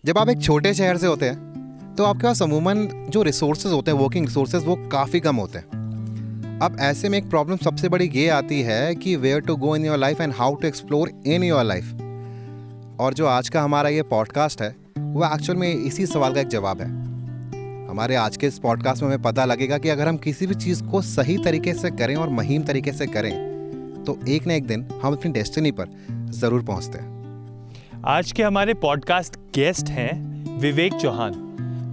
जब आप एक छोटे शहर से होते हैं तो आपके पास अमूमन जो रिसोर्सेज होते हैं, वर्किंग रिसोर्सेज, वो काफ़ी कम होते हैं। अब ऐसे में एक प्रॉब्लम सबसे बड़ी ये आती है कि where to go in your life and how to explore in your life. और जो आज का हमारा ये पॉडकास्ट है वो एक्चुअल में इसी सवाल का एक जवाब है। हमारे आज के इस पॉडकास्ट में हमें पता लगेगा कि अगर हम किसी भी चीज़ को सही तरीके से करें और मुहिम तरीके से करें तो एक ना एक दिन हम अपनी डेस्टिनी पर ज़रूर पहुंचते हैं। आज के हमारे पॉडकास्ट गेस्ट हैं विवेक चौहान।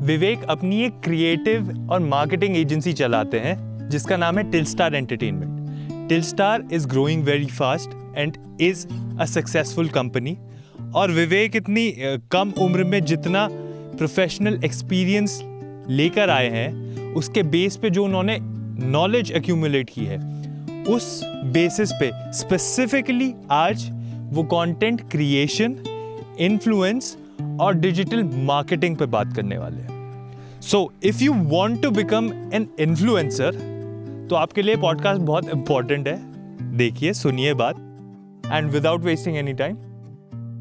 विवेक अपनी एक क्रिएटिव और मार्केटिंग एजेंसी चलाते हैं जिसका नाम है Tilstar entertainment. Tilstar is growing very fast and is a successful company. और विवेक इतनी कम उम्र में जितना प्रोफेशनल एक्सपीरियंस लेकर आए हैं उसके बेस पे जो उन्होंने नॉलेज एक्यूमुलेट की है उस बेसिस पे स्पेसिफिकली आज वो कंटेंट क्रिएशन, इन्फ्लुएंस और डिजिटल मार्केटिंग पे बात करने वाले हैं। So if you want to become an influencer तो आपके लिए पॉडकास्ट बहुत इंपॉर्टेंट है। देखिए, सुनिए बात, and without wasting any time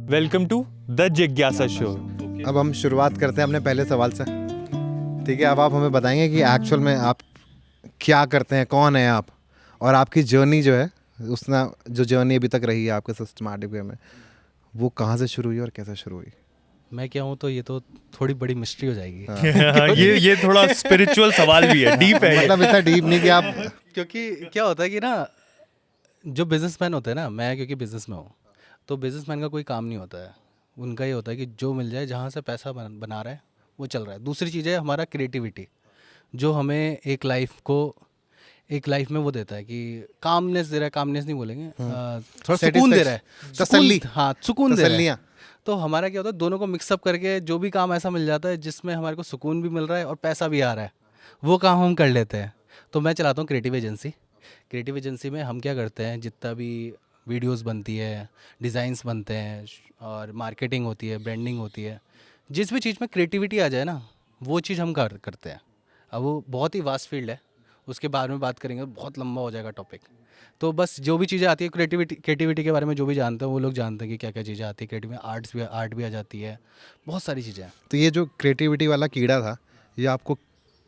welcome to the जिज्ञासा शो। अब हम शुरुआत करते हैं अपने पहले सवाल से। ठीक है, अब आप हमें बताएंगे कि एक्चुअल में आप क्या करते हैं, कौन है आप, और आपकी जर्नी जो है उसने जो जर्नी अभी तक रही है आपके सिस्टमैटिक वे में, वो कहाँ से शुरू हुई और कैसे शुरू हुई? मैं क्या हूँ तो ये तो थोड़ी बड़ी मिस्ट्री हो जाएगी। ये थोड़ा स्पिरिचुअल सवाल भी है, डीप है। मतलब इतना डीप नहीं कि आप क्योंकि क्या होता है कि ना, जो बिजनेसमैन होते हैं ना, मैं क्योंकि बिजनेस में हूँ, तो बिजनेसमैन का कोई काम नहीं होता है। उनका ये होता है कि जो मिल जाए, जहाँ से पैसा बना रहा है वो चल रहा है। दूसरी चीज़ है हमारा क्रिएटिविटी, जो हमें एक लाइफ में वो देता है कि कामनेस दे रहा है। कामनेस नहीं बोलेंगे, थोड़ा सुकून दे रहा है, तसल्ली। हाँ, सुकून दे रहा है। तसल्लियाँ। तो हमारा क्या होता है, दोनों को मिक्सअप करके जो भी काम ऐसा मिल जाता है जिसमें हमारे को सुकून भी मिल रहा है और पैसा भी आ रहा है, वो काम हम कर लेते हैं। तो मैं चलाता हूँ क्रिएटिव एजेंसी। क्रिएटिव एजेंसी में हम क्या करते हैं, जितना भी वीडियोस बनती है, डिज़ाइंस बनते हैं और मार्केटिंग होती है, ब्रांडिंग होती है, जिस भी चीज़ में क्रिएटिविटी आ जाए ना, वो चीज़ हम करते हैं। अब वो बहुत ही वास्ट फील्ड है, उसके बारे में बात करेंगे तो बहुत लंबा हो जाएगा टॉपिक। तो बस जो भी चीज़ें आती है क्रिएटिविटी के बारे में जो भी जानते हैं वो लोग जानते हैं कि क्या क्या चीज़ें आती है। क्रिएटिव में आर्ट भी आ जाती है, बहुत सारी चीज़ें हैं। तो ये जो क्रिएटिविटी वाला कीड़ा था, ये आपको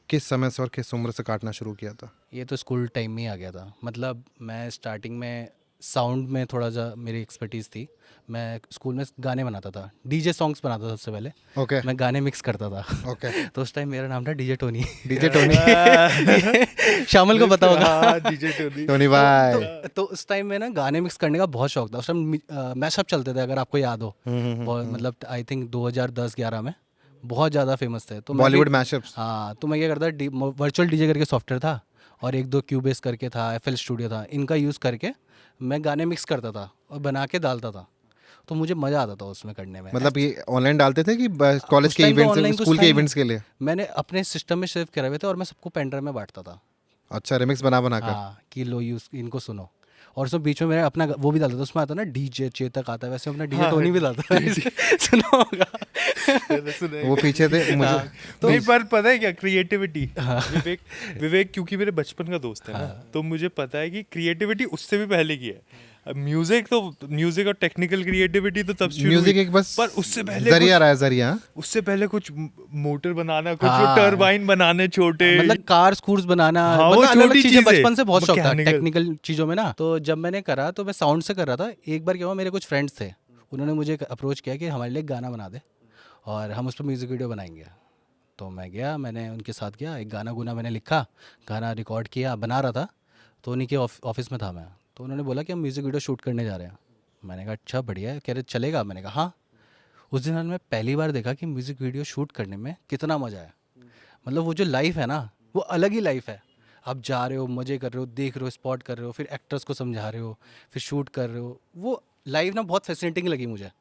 किस समय से और किस उम्र से काटना शुरू किया था? ये तो स्कूल टाइम में ही आ गया था। मतलब मैं स्टार्टिंग में साउंड में थोड़ा सा मेरी एक्सपर्टीज़ थी। मैं स्कूल में गाने बनाता था, डीजे सॉन्ग्स बनाता था। सबसे पहले ओके मैं गाने मिक्स करता था। ओके। तो उस टाइम मेरा नाम था डीजे टोनी। DJ Tony. शामिल को पता होगा। DJ Tony. टोनी भाई। तो उस टाइम में ना गाने मिक्स करने का बहुत शौक था। उस टाइम मैशअप चलते थे, अगर आपको याद हो। मतलब आई थिंक 2010-11 में बहुत ज़्यादा फेमस थे। तो बॉलीवुड मैशअप्स। हाँ, तो मैं क्या करता, वर्चुअल डीजे करके सॉफ्टवेयर था और 1-2 क्यूबेस करके था, FL स्टूडियो था, इनका यूज़ करके मैं गाने मिक्स करता था और बना के डालता था। तो मुझे मज़ा आता था उसमें करने में। मतलब ये ऑनलाइन डालते थे कि कॉलेज उस के टाइम तो इवेंट्स, online तो स्कूल उस के टाइम इवेंट्स के लिए? मैंने अपने सिस्टम में सेव करे हुए थे और मैं सबको पेन ड्राइव में बांटता था। अच्छा, रिमिक्स बना कर। हाँ, कि लो यूज़ इनको सुनो। और उसमें बीच में मैंने अपना वो भी डालता था। उसमें आता ना डीजे चेतक आता है, वैसे अपना डीजे टोनी भी डालता था। सुना होगा। वो पीछे थे मुझे। तो नहीं, पर पता है क्या, क्रिएटिविटी, विवेक क्योंकि मेरे बचपन का दोस्त है ना, तो मुझे पता है कि क्रिएटिविटी उससे भी पहले की है। म्यूजिक और टेक्निकल क्रिएटिविटी तो तब शुरू म्यूजिक हुई, एक बस पर उससे पहले जरिया रहा है, जरिया। उससे पहले कुछ मोटर बनाना, कुछ हाँ। टरबाइन बनाने छोटे, मतलब कार स्कूर्स बनाना, हाँ, वो मतलब अलग-अलग छोटी चीजें चीजें, बचपन से बहुत शौक था mechanical। टेक्निकल चीज़ों में ना। तो जब मैंने करा तो मैं साउंड से कर रहा था। एक बार क्या हुआ, मेरे कुछ फ्रेंड्स थे, उन्होंने मुझे अप्रोच किया कि हमारे लिए एक गाना बना दे और हम उस पर म्यूज़िक वीडियो बनाएंगे। तो मैं गया, मैंने उनके साथ गया, एक गाना मैंने लिखा, गाना रिकॉर्ड किया, बना रहा था। तो उन्हीं के ऑफिस में था मैं। तो उन्होंने बोला कि हम म्यूज़िक वीडियो शूट करने जा रहे हैं। मैंने कहा अच्छा बढ़िया है। कह रहे चलेगा? मैंने कहा हाँ। उस दिन मैं पहली बार देखा कि म्यूज़िक वीडियो शूट करने में कितना मज़ा है। मतलब वो जो लाइफ है ना, वो अलग ही लाइफ है। आप जा रहे हो, मज़े कर रहे हो, देख रहे हो, स्पॉट कर रहे हो, फिर एक्टर्स को समझा रहे हो, फिर शूट कर रहे हो। वो लाइफ ना बहुत फैसिनेटिंग लगी मुझे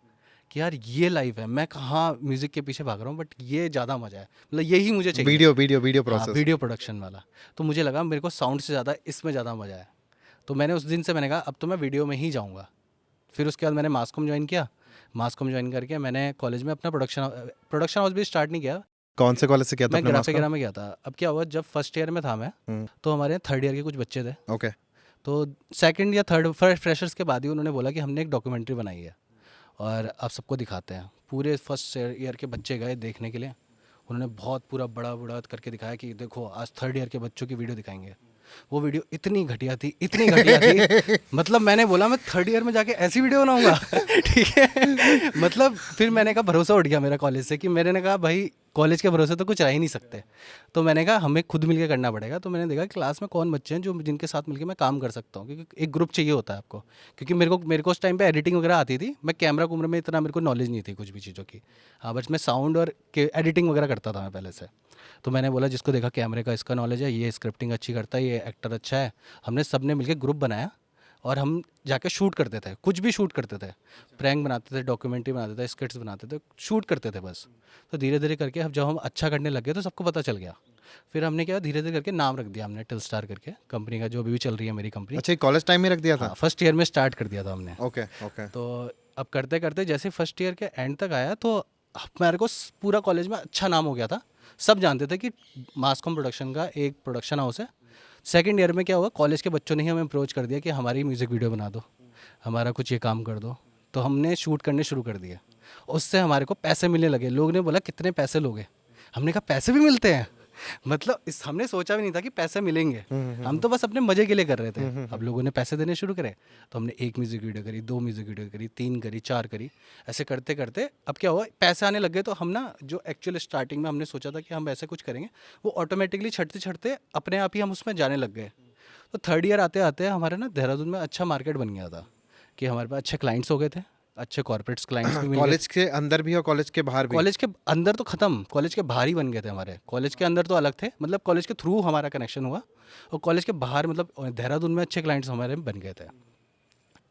कि यार ये लाइफ है। मैं कहाँ म्यूज़िक के पीछे भाग रहा हूँ, बट ये ज़्यादा मज़ा है। मतलब यही मुझे चाहिए। Video process. वीडियो प्रोडक्शन वाला। तो मुझे लगा मेरे को साउंड से ज़्यादा इसमें ज़्यादा मज़ा है। तो मैंने उस दिन से मैंने कहा अब तो मैं वीडियो में ही जाऊँगा। फिर उसके बाद मैंने मास कॉम ज्वाइन किया। मास कॉम ज्वाइन करके मैंने कॉलेज में अपना प्रोडक्शन हाउस भी स्टार्ट नहीं किया। कौन से कॉलेज से किया था मैं अपने मास्टर? ग्राफिक में गया था। अब क्या हुआ, जब फर्स्ट ईयर में था मैं, तो हमारे 3rd ईयर के कुछ बच्चे थे। ओके। तो 2nd या 3rd फ्रेशर्स के बाद ही उन्होंने बोला कि हमने एक डॉक्यूमेंट्री बनाई है और आप सबको दिखाते हैं। पूरे फर्स्ट ईयर के बच्चे गए देखने के लिए, उन्होंने बहुत पूरा बड़ा बड़ा करके दिखाया कि देखो आज थर्ड ईयर के बच्चों की वीडियो दिखाएंगे। वो वीडियो इतनी घटिया थी, इतनी घटिया थी, मतलब मैंने बोला मैं थर्ड ईयर में जाके ऐसी वीडियो बनाऊंगा। ठीक है, मतलब फिर मैंने कहा भरोसा उठ गया मेरा कॉलेज से, कि मैंने कहा भाई कॉलेज के भरोसे तो कुछ रह ही नहीं सकते। तो मैंने कहा हमें खुद मिलकर करना पड़ेगा। तो मैंने देखा क्लास में कौन बच्चे हैं जो जिनके साथ मिलकर मैं काम कर सकता हूँ, क्योंकि एक ग्रुप चाहिए होता है आपको। क्योंकि मेरे को उस टाइम पे एडिटिंग वगैरह आती थी, मैं कैमरा कुमरा में इतना मेरे को नॉलेज नहीं थी कुछ भी चीज़ों की। हाँ, बस मैं साउंड और एडिटिंग वगैरह करता था मैं पहले से। तो मैंने बोला जिसको देखा कैमरे का इसका नॉलेज है, ये स्क्रिप्टिंग अच्छी करता है, ये एक्टर अच्छा है। हमने सब ने मिलकर ग्रुप बनाया और हम जाके शूट करते थे, कुछ भी शूट करते थे, प्रैंक बनाते थे, डॉक्यूमेंट्री बनाते थे, स्किट्स बनाते थे, शूट करते थे बस। तो धीरे धीरे करके अब जब हम अच्छा करने लगे तो सबको पता चल गया। फिर हमने क्या धीरे धीरे करके नाम रख दिया हमने टिल स्टार करके, कंपनी का जो भी चल रही है मेरी कंपनी। अच्छा, कॉलेज टाइम में रख दिया था? हाँ, फर्स्ट ईयर में स्टार्ट कर दिया था हमने। Okay okay. तो अब करते करते जैसे फर्स्ट ईयर के एंड तक आया तो मेरे को पूरा कॉलेज में अच्छा नाम हो गया था। सब जानते थे कि मास कॉम प्रोडक्शन का एक प्रोडक्शन हाउस है। सेकंड ईयर में क्या हुआ, कॉलेज के बच्चों ने ही हमें अप्रोच कर दिया कि हमारी म्यूज़िक वीडियो बना दो, हमारा कुछ ये काम कर दो। तो हमने शूट करने शुरू कर दिए, उससे हमारे को पैसे मिलने लगे। लोग ने बोला कितने पैसे लोगे, हमने कहा पैसे भी मिलते हैं। मतलब इस हमने सोचा भी नहीं था कि पैसे मिलेंगे, हम तो बस अपने मजे के लिए कर रहे थे। अब लोगों ने पैसे देने शुरू करे तो हमने एक म्यूज़िक वीडियो करी, 2 म्यूज़िक वीडियो करी, 3 करी, 4 करी। ऐसे करते करते अब क्या हुआ, पैसे आने लग गए। तो हम ना जो एक्चुअल स्टार्टिंग में हमने सोचा था कि हम ऐसे कुछ करेंगे, वो ऑटोमेटिकली छटते छटते अपने आप ही हम उसमें जाने लग गए। तो थर्ड ईयर आते आते हमारे ना देहरादून में अच्छा मार्केट बन गया था, कि हमारे पास अच्छे क्लाइंट्स हो गए थे, अच्छे कॉर्पोरेट्स क्लाइंट्स भी मिल गए। कॉलेज के अंदर भी और कॉलेज के बाहर भी? कॉलेज के अंदर तो ख़त्म, कॉलेज के बाहर ही बन गए थे हमारे। कॉलेज के अंदर तो अलग थे, मतलब कॉलेज के थ्रू हमारा कनेक्शन हुआ, और कॉलेज के बाहर मतलब देहरादून में अच्छे क्लाइंट्स हमारे बन गए थे।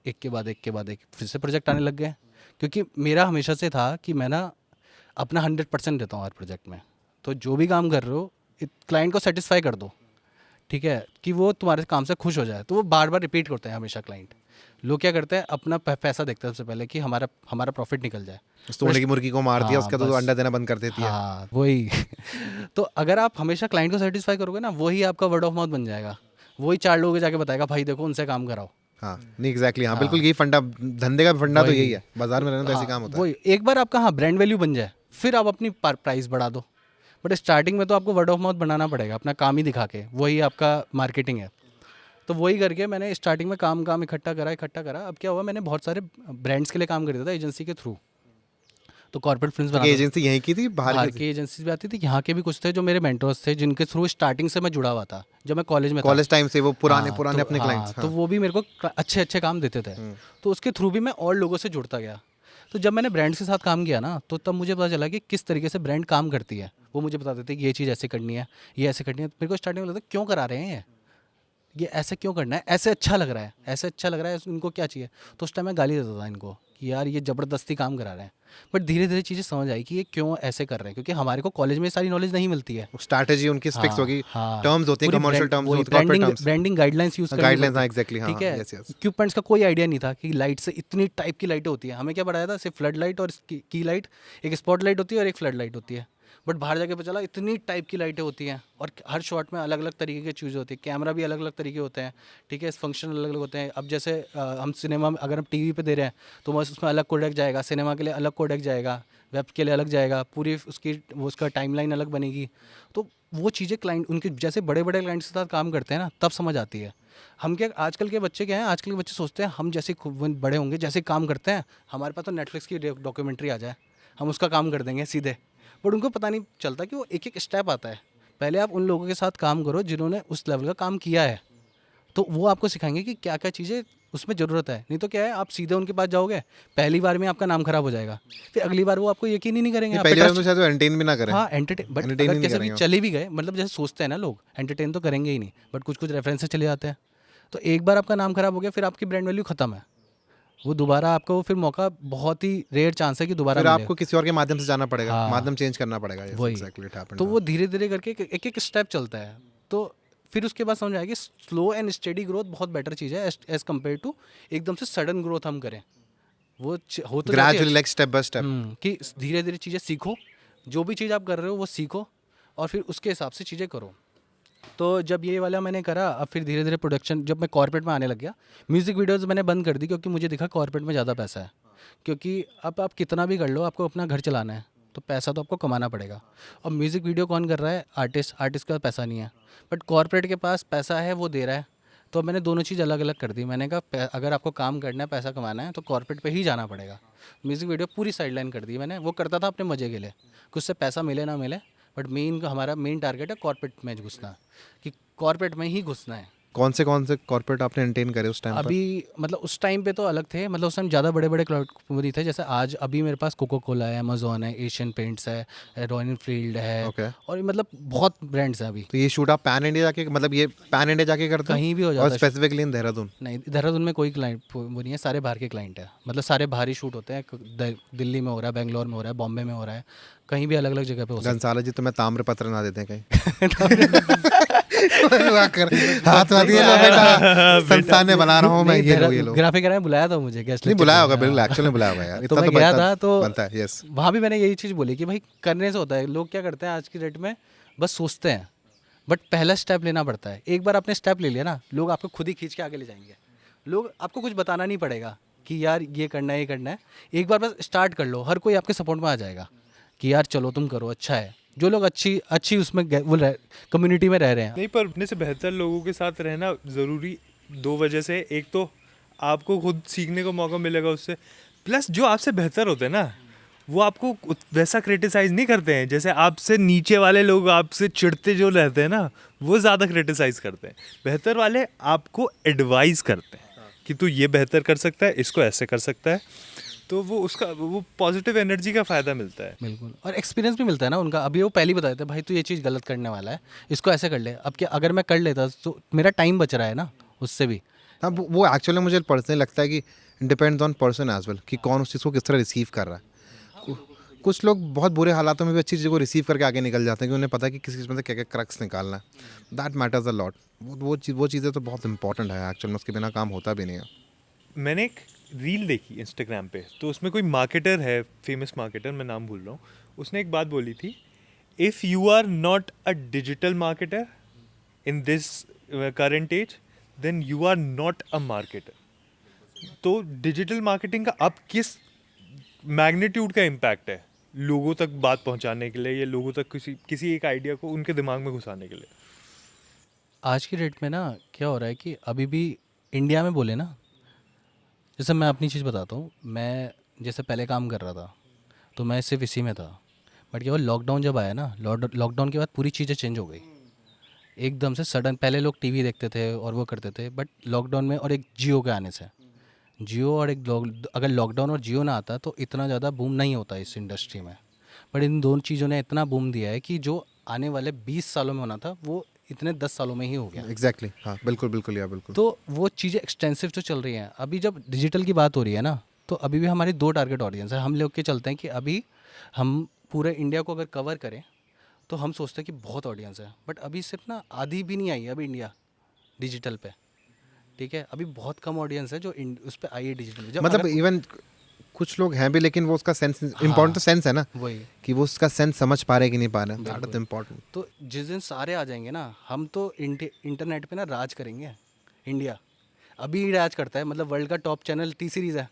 एक के बाद एक के बाद एक फिर से प्रोजेक्ट आने लग गए, क्योंकि मेरा हमेशा से था कि मैं ना अपना 100% देता हूँ हर प्रोजेक्ट में। तो जो भी काम कर रहे हो क्लाइंट को सेटिस्फाई कर दो, ठीक है, कि वो तुम्हारे काम से खुश हो जाए। तो वो बार बार रिपीट करते हैं हमेशा क्लाइंट। लोग क्या करते हैं, अपना पैसा देखते हैं सबसे पहले, कि हमारा प्रॉफिट निकल जाए। सोने की मुर्गी को मार दिया, हाँ, उसका तो बस। अंडा देना बंद कर देती है। हाँ वही। तो अगर आप हमेशा क्लाइंट को सेटिस्फाई करोगे ना, वही आपका वर्ड ऑफ माउथ बन जाएगा। वही 4 लोगों को जाके बताएगा भाई देखो उनसे काम कराओ। हाँ नहीं, एग्जैक्टली, हाँ बिल्कुल, यही फंडा, धंधे का फंडा तो वही। यही है, बाजार में रहना तो ऐसे काम होता है। वही एक बार आपका हाँ ब्रांड वैल्यू बन जाए, फिर आप अपनी प्राइस बढ़ा दो। बट स्टार्टिंग में तो आपको वर्ड ऑफ माउथ बनाना पड़ेगा, अपना काम ही दिखा के, वही आपका मार्केटिंग है। तो वही करके मैंने स्टार्टिंग में काम इकट्ठा करा। अब क्या हुआ, मैंने बहुत सारे ब्रांड्स के लिए काम कर दिया था एजेंसी के थ्रू। तो कॉर्पोरेट फिल्म्स तो बनाता था। एजेंसी यहीं की थी, बाहर बाहर की थी? की एजेंसीज भी आती थी, यहाँ के भी कुछ थे जो मेरे मेंटर्स थे, जिनके थ्रू स्टार्टिंग से मैं जुड़ा हुआ था जब मैं कॉलेज में था। कॉलेज टाइम से वो पुराने हाँ, पुराने तो, अपने हाँ, क्लाइंट्स। तो वो भी मेरे को अच्छे अच्छे काम देते थे। तो उसके थ्रू भी मैं और लोगों से जुड़ता गया। तो जब मैंने ब्रांड्स के साथ काम किया ना, तो तब मुझे पता चला कि किस तरीके से ब्रांड काम करती है। वो मुझे बताते थे कि ये चीज़ ऐसे करनी है, ये ऐसे करनी है। मेरे को स्टार्टिंग में लगता क्यों करा रहे हैं ये ऐसे क्यों करना है, ऐसे अच्छा लग रहा है, ऐसे अच्छा लग रहा है, इनको क्या चाहिए। तो उस टाइम मैं गाली देता था इनको कि यार ये ज़बरदस्ती काम करा रहे हैं। बट धीरे धीरे चीज़ें समझ आई कि ये क्यों ऐसे कर रहे हैं, क्योंकि हमारे को कॉलेज में सारी नॉलेज नहीं मिलती है। स्ट्रैटेजी उनकी फिक्स होगी, टर्म्स होती है, कमर्शियल टर्म्स होती है, corporate terms, branding guidelines use करनी गाइडलाइंस, पड़ती हाँ है। एग्जैक्टली, हाँ ठीक है, यस यस। इक्विपमेंट्स का कोई आइडिया नहीं था कि लाइट से इतनी टाइप की लाइटें होती है। हमें क्या पढ़ाया था, सिर्फ फ्लड लाइट और की लाइट, एक स्पॉट लाइट होती है और एक फ्लड लाइट होती है। बट बाहर जाके पता चला इतनी टाइप की लाइटें होती हैं, और हर शॉट में अलग अलग तरीके की चीज़ें होती है। कैमरा भी अलग अलग तरीके होते हैं, ठीक है, फंक्शन अलग अलग होते हैं। अब जैसे हम सिनेमा में अगर हम टीवी पे दे रहे हैं तो बस उसमें अलग कोडेक जाएगा, सिनेमा के लिए अलग कोडेक जाएगा, वेब के लिए अलग जाएगा, पूरी उसका टाइमलाइन अलग बनेगी। तो वो चीज़ें क्लाइंट उनके जैसे बड़े बड़े क्लाइंट्स के साथ काम करते हैं ना, तब समझ आती है। हम क्या आजकल के बच्चे क्या हैं, आजकल के बच्चे सोचते हैं हम जैसे बड़े होंगे, जैसे काम करते हैं हमारे पास तो नेटफ्लिक्स की डॉक्यूमेंट्री आ जाए, हम उसका काम कर देंगे सीधे। बट उनको पता नहीं चलता कि वो एक एक स्टेप आता है। पहले आप उन लोगों के साथ काम करो जिन्होंने उस लेवल का काम किया है, तो वो आपको सिखाएंगे कि क्या क्या चीज़ें उसमें ज़रूरत है। नहीं तो क्या है, आप सीधे उनके पास जाओगे, पहली बार में आपका नाम खराब हो जाएगा, फिर अगली बार वो आपको यकीन ही नहीं करेंगे। पहली बार तो शायद एंटरटेन भी ना करें। हाँ एंटरटेन, बट entertain ही अगर नहीं कैसे भी करेंगे। चले भी गए, मतलब जैसे सोचते हैं ना लोग एंटरटेन तो करेंगे ही नहीं, बट कुछ कुछ रेफरेंसेस चले जाते हैं। तो एक बार आपका नाम खराब हो गया, फिर आपकी ब्रांड वैल्यू खत्म है। वो दोबारा आपको फिर मौका, बहुत ही रेयर चांस है कि दोबारा फिर मिले। आपको किसी और के माध्यम से जाना पड़ेगा, हाँ। माध्यम चेंज करना पड़ेगा। वही। Exactly it happened. तो वो धीरे धीरे करके एक एक स्टेप चलता है। तो फिर उसके बाद समझ आया कि स्लो एंड स्टेडी ग्रोथ बहुत बेटर चीज़ है एज कम्पेयर टू एकदम से सडन ग्रोथ हम करें। वो हो तो जाती है gradually, like step by step. कि धीरे धीरे चीज़ें सीखो, जो भी चीज़ आप कर रहे हो वो सीखो, और फिर उसके हिसाब से चीज़ें करो। तो जब ये वाला मैंने करा, अब फिर धीरे धीरे प्रोडक्शन, जब मैं कॉर्पोरेट में आने लग गया, म्यूज़िक वीडियोज़ मैंने बंद कर दी, क्योंकि मुझे दिखा कॉर्पोरेट में ज़्यादा पैसा है। क्योंकि अब आप कितना भी कर लो, आपको अपना घर चलाना है तो पैसा तो आपको कमाना पड़ेगा। और म्यूज़िक वीडियो कौन कर रहा है? आर्टिस्ट। आर्टिस्ट के पास पैसा नहीं है, बट कॉर्पोरेट के पास पैसा है, वो दे रहा है। तो मैंने दोनों चीज़ अलग अलग कर दी। मैंने कहा अगर आपको काम करना है, पैसा कमाना है, तो कॉर्पोरेट पे ही जाना पड़ेगा। म्यूज़िक वीडियो पूरी साइडलाइन कर दी मैंने। वो करता था अपने मज़े के लिए, कुछ से पैसा मिले ना मिले, बट हमारा मेन टारगेट है कॉर्पोरेट में घुसना, कि कॉर्पोरेट में ही घुसना है। कौन से कॉर्पोरेट आपने एंटेन करे उस टाइम पर? अभी मतलब उस टाइम पे तो अलग थे, मतलब उस टाइम ज़्यादा बड़े बड़े कंपनी थे। जैसे आज अभी मेरे पास कोको कोला है, अमेजोन है, एशियन पेंट्स है, रॉयल एनफील्ड है, ओके। और मतलब बहुत ब्रांड्स हैं अभी। तो ये शूट आप पैन इंडिया जाके, मतलब ये पैन इंडिया जाके करते हो? कहीं भी हो और जाता है। Specifically in Dehradun? नहीं, देहरादून में कोई क्लाइंट वो नहीं है, सारे बाहर के क्लाइंट है। मतलब सारे बाहर ही शूट होते हैं। दिल्ली में हो रहा है, बेंगलोर में हो रहा है, बॉम्बे में हो रहा है, कहीं भी अलग अलग जगह पे हो सकता घनसाला जी तुम्हें ताम्रपत्र ना देते हैं कहीं? हाथ ला दिए, लो बेटा संस्थान में बना रहा हूँ मैं, ये लो। ग्राफिकर ने बुलाया था मुझे, गेस्ट नहीं बुलाया होगा, बिल्कुल एक्चुअली बुलाया होगा यार। तो इतना मैं गया था, तो बनता है। यस, वहाँ भी मैंने यही चीज़ बोली कि भाई करने से होता है। लोग क्या करते हैं आज की डेट में, बस सोचते हैं, बट पहला स्टेप लेना पड़ता है। एक बार आपने स्टेप ले लिया ना, लोग आपको खुद ही खींच के आगे ले जाएंगे। लोग आपको कुछ बताना नहीं पड़ेगा कि यार ये करना है, ये करना है। एक बार बस स्टार्ट कर लो, हर कोई आपके सपोर्ट में आ जाएगा कि यार चलो तुम करो, अच्छा है। जो लोग अच्छी उसमें वो कम्युनिटी में रह रहे हैं। नहीं, पर अपने से बेहतर लोगों के साथ रहना ज़रूरी 2 वजह से। एक तो आपको खुद सीखने को मौका मिलेगा उससे, प्लस जो आपसे बेहतर होते हैं ना, वो आपको वैसा क्रिटिसाइज़ नहीं करते हैं। जैसे आपसे नीचे वाले लोग आपसे चिढ़ते जो रहते हैं ना, वो ज़्यादा क्रिटिसाइज़ करते हैं। बेहतर वाले आपको एडवाइस करते हैं कि तू ये बेहतर कर सकता है, इसको ऐसे कर सकता है। तो वो पॉजिटिव एनर्जी का फ़ायदा मिलता है। बिल्कुल, और एक्सपीरियंस भी मिलता है ना उनका। अभी वो पहले ही बता देते हैं, भाई तू ये चीज़ गलत करने वाला है, इसको ऐसे कर ले। अब क्या, अगर मैं कर लेता तो मेरा टाइम बच रहा है ना उससे भी। हाँ वो एक्चुअली मुझे पर्सनली लगता है कि depends on person as well, कि कौन उस चीज़ को किस तरह रिसीव कर रहा है। कुछ लोग बहुत बुरे हालातों में भी अच्छी चीज़ को रिसीव करके आगे निकल जाते हैं, कि उन्हें पता है कि किस चीज़ में से क्या क्या क्रक्स निकालना है। That matters a lot. वो चीज़ें तो बहुत इंपॉर्टेंट है एक्चुअल में, उसके बिना काम होता भी नहीं है। मैंने एक रील देखी इंस्टाग्राम पे, तो उसमें कोई मार्केटर है, फेमस मार्केटर, मैं नाम भूल रहा हूँ। उसने एक बात बोली थी, if you are not a digital marketer in this current age, then you are not a marketer. तो डिजिटल मार्केटिंग का अब किस मैग्नीट्यूड का इम्पैक्ट है लोगों तक बात पहुंचाने के लिए, या लोगों तक किसी एक आइडिया को उनके दिमाग में घुसाने के लिए। आज की डेट में ना क्या हो रहा है कि अभी भी इंडिया में बोले ना, जैसे मैं अपनी चीज़ बताता हूँ। मैं जैसे पहले काम कर रहा था तो मैं सिर्फ इसी में था, बट क्या हुआ, लॉकडाउन जब आया ना, लॉकडाउन के बाद पूरी चीज़ें चेंज हो गई एकदम से सडन। पहले लोग टीवी देखते थे और वो करते थे, बट लॉकडाउन में और एक जियो के आने से, जियो और अगर लॉकडाउन और जियो ना आता तो इतना ज़्यादा बूम नहीं होता इस इंडस्ट्री में। बट इन दोनों चीज़ों ने इतना बूम दिया है कि जो आने वाले 20 सालों में होना था वो इतने 10 सालों में ही हो गया। एग्जैक्टली, हाँ बिल्कुल बिल्कुल यार, बिल्कुल। तो वो चीज़ें एक्सटेंसिव जो चल रही हैं अभी, जब डिजिटल की बात हो रही है ना, तो अभी भी हमारी 2 टारगेट ऑडियंस है। हम लोग के चलते हैं कि अभी हम पूरे इंडिया को अगर कवर करें तो हम सोचते हैं कि बहुत ऑडियंस है, बट अभी सिर्फ ना आधी भी नहीं आई है अभी इंडिया डिजिटल पे। ठीक है, अभी बहुत कम ऑडियंस है जो उस पर आई है डिजिटल। जब मतलब अगर- इवन कुछ लोग हैं भी, लेकिन वो उसका सेंस, इम्पोर्टेंट तो सेंस है ना, वही, कि वो उसका सेंस समझ पा रहे कि नहीं पा रहे। That is important. तो जिस दिन सारे आ जाएंगे ना, हम तो इंटरनेट पे ना राज करेंगे। इंडिया अभी राज करता है, मतलब वर्ल्ड का टॉप चैनल टी सीरीज़ है।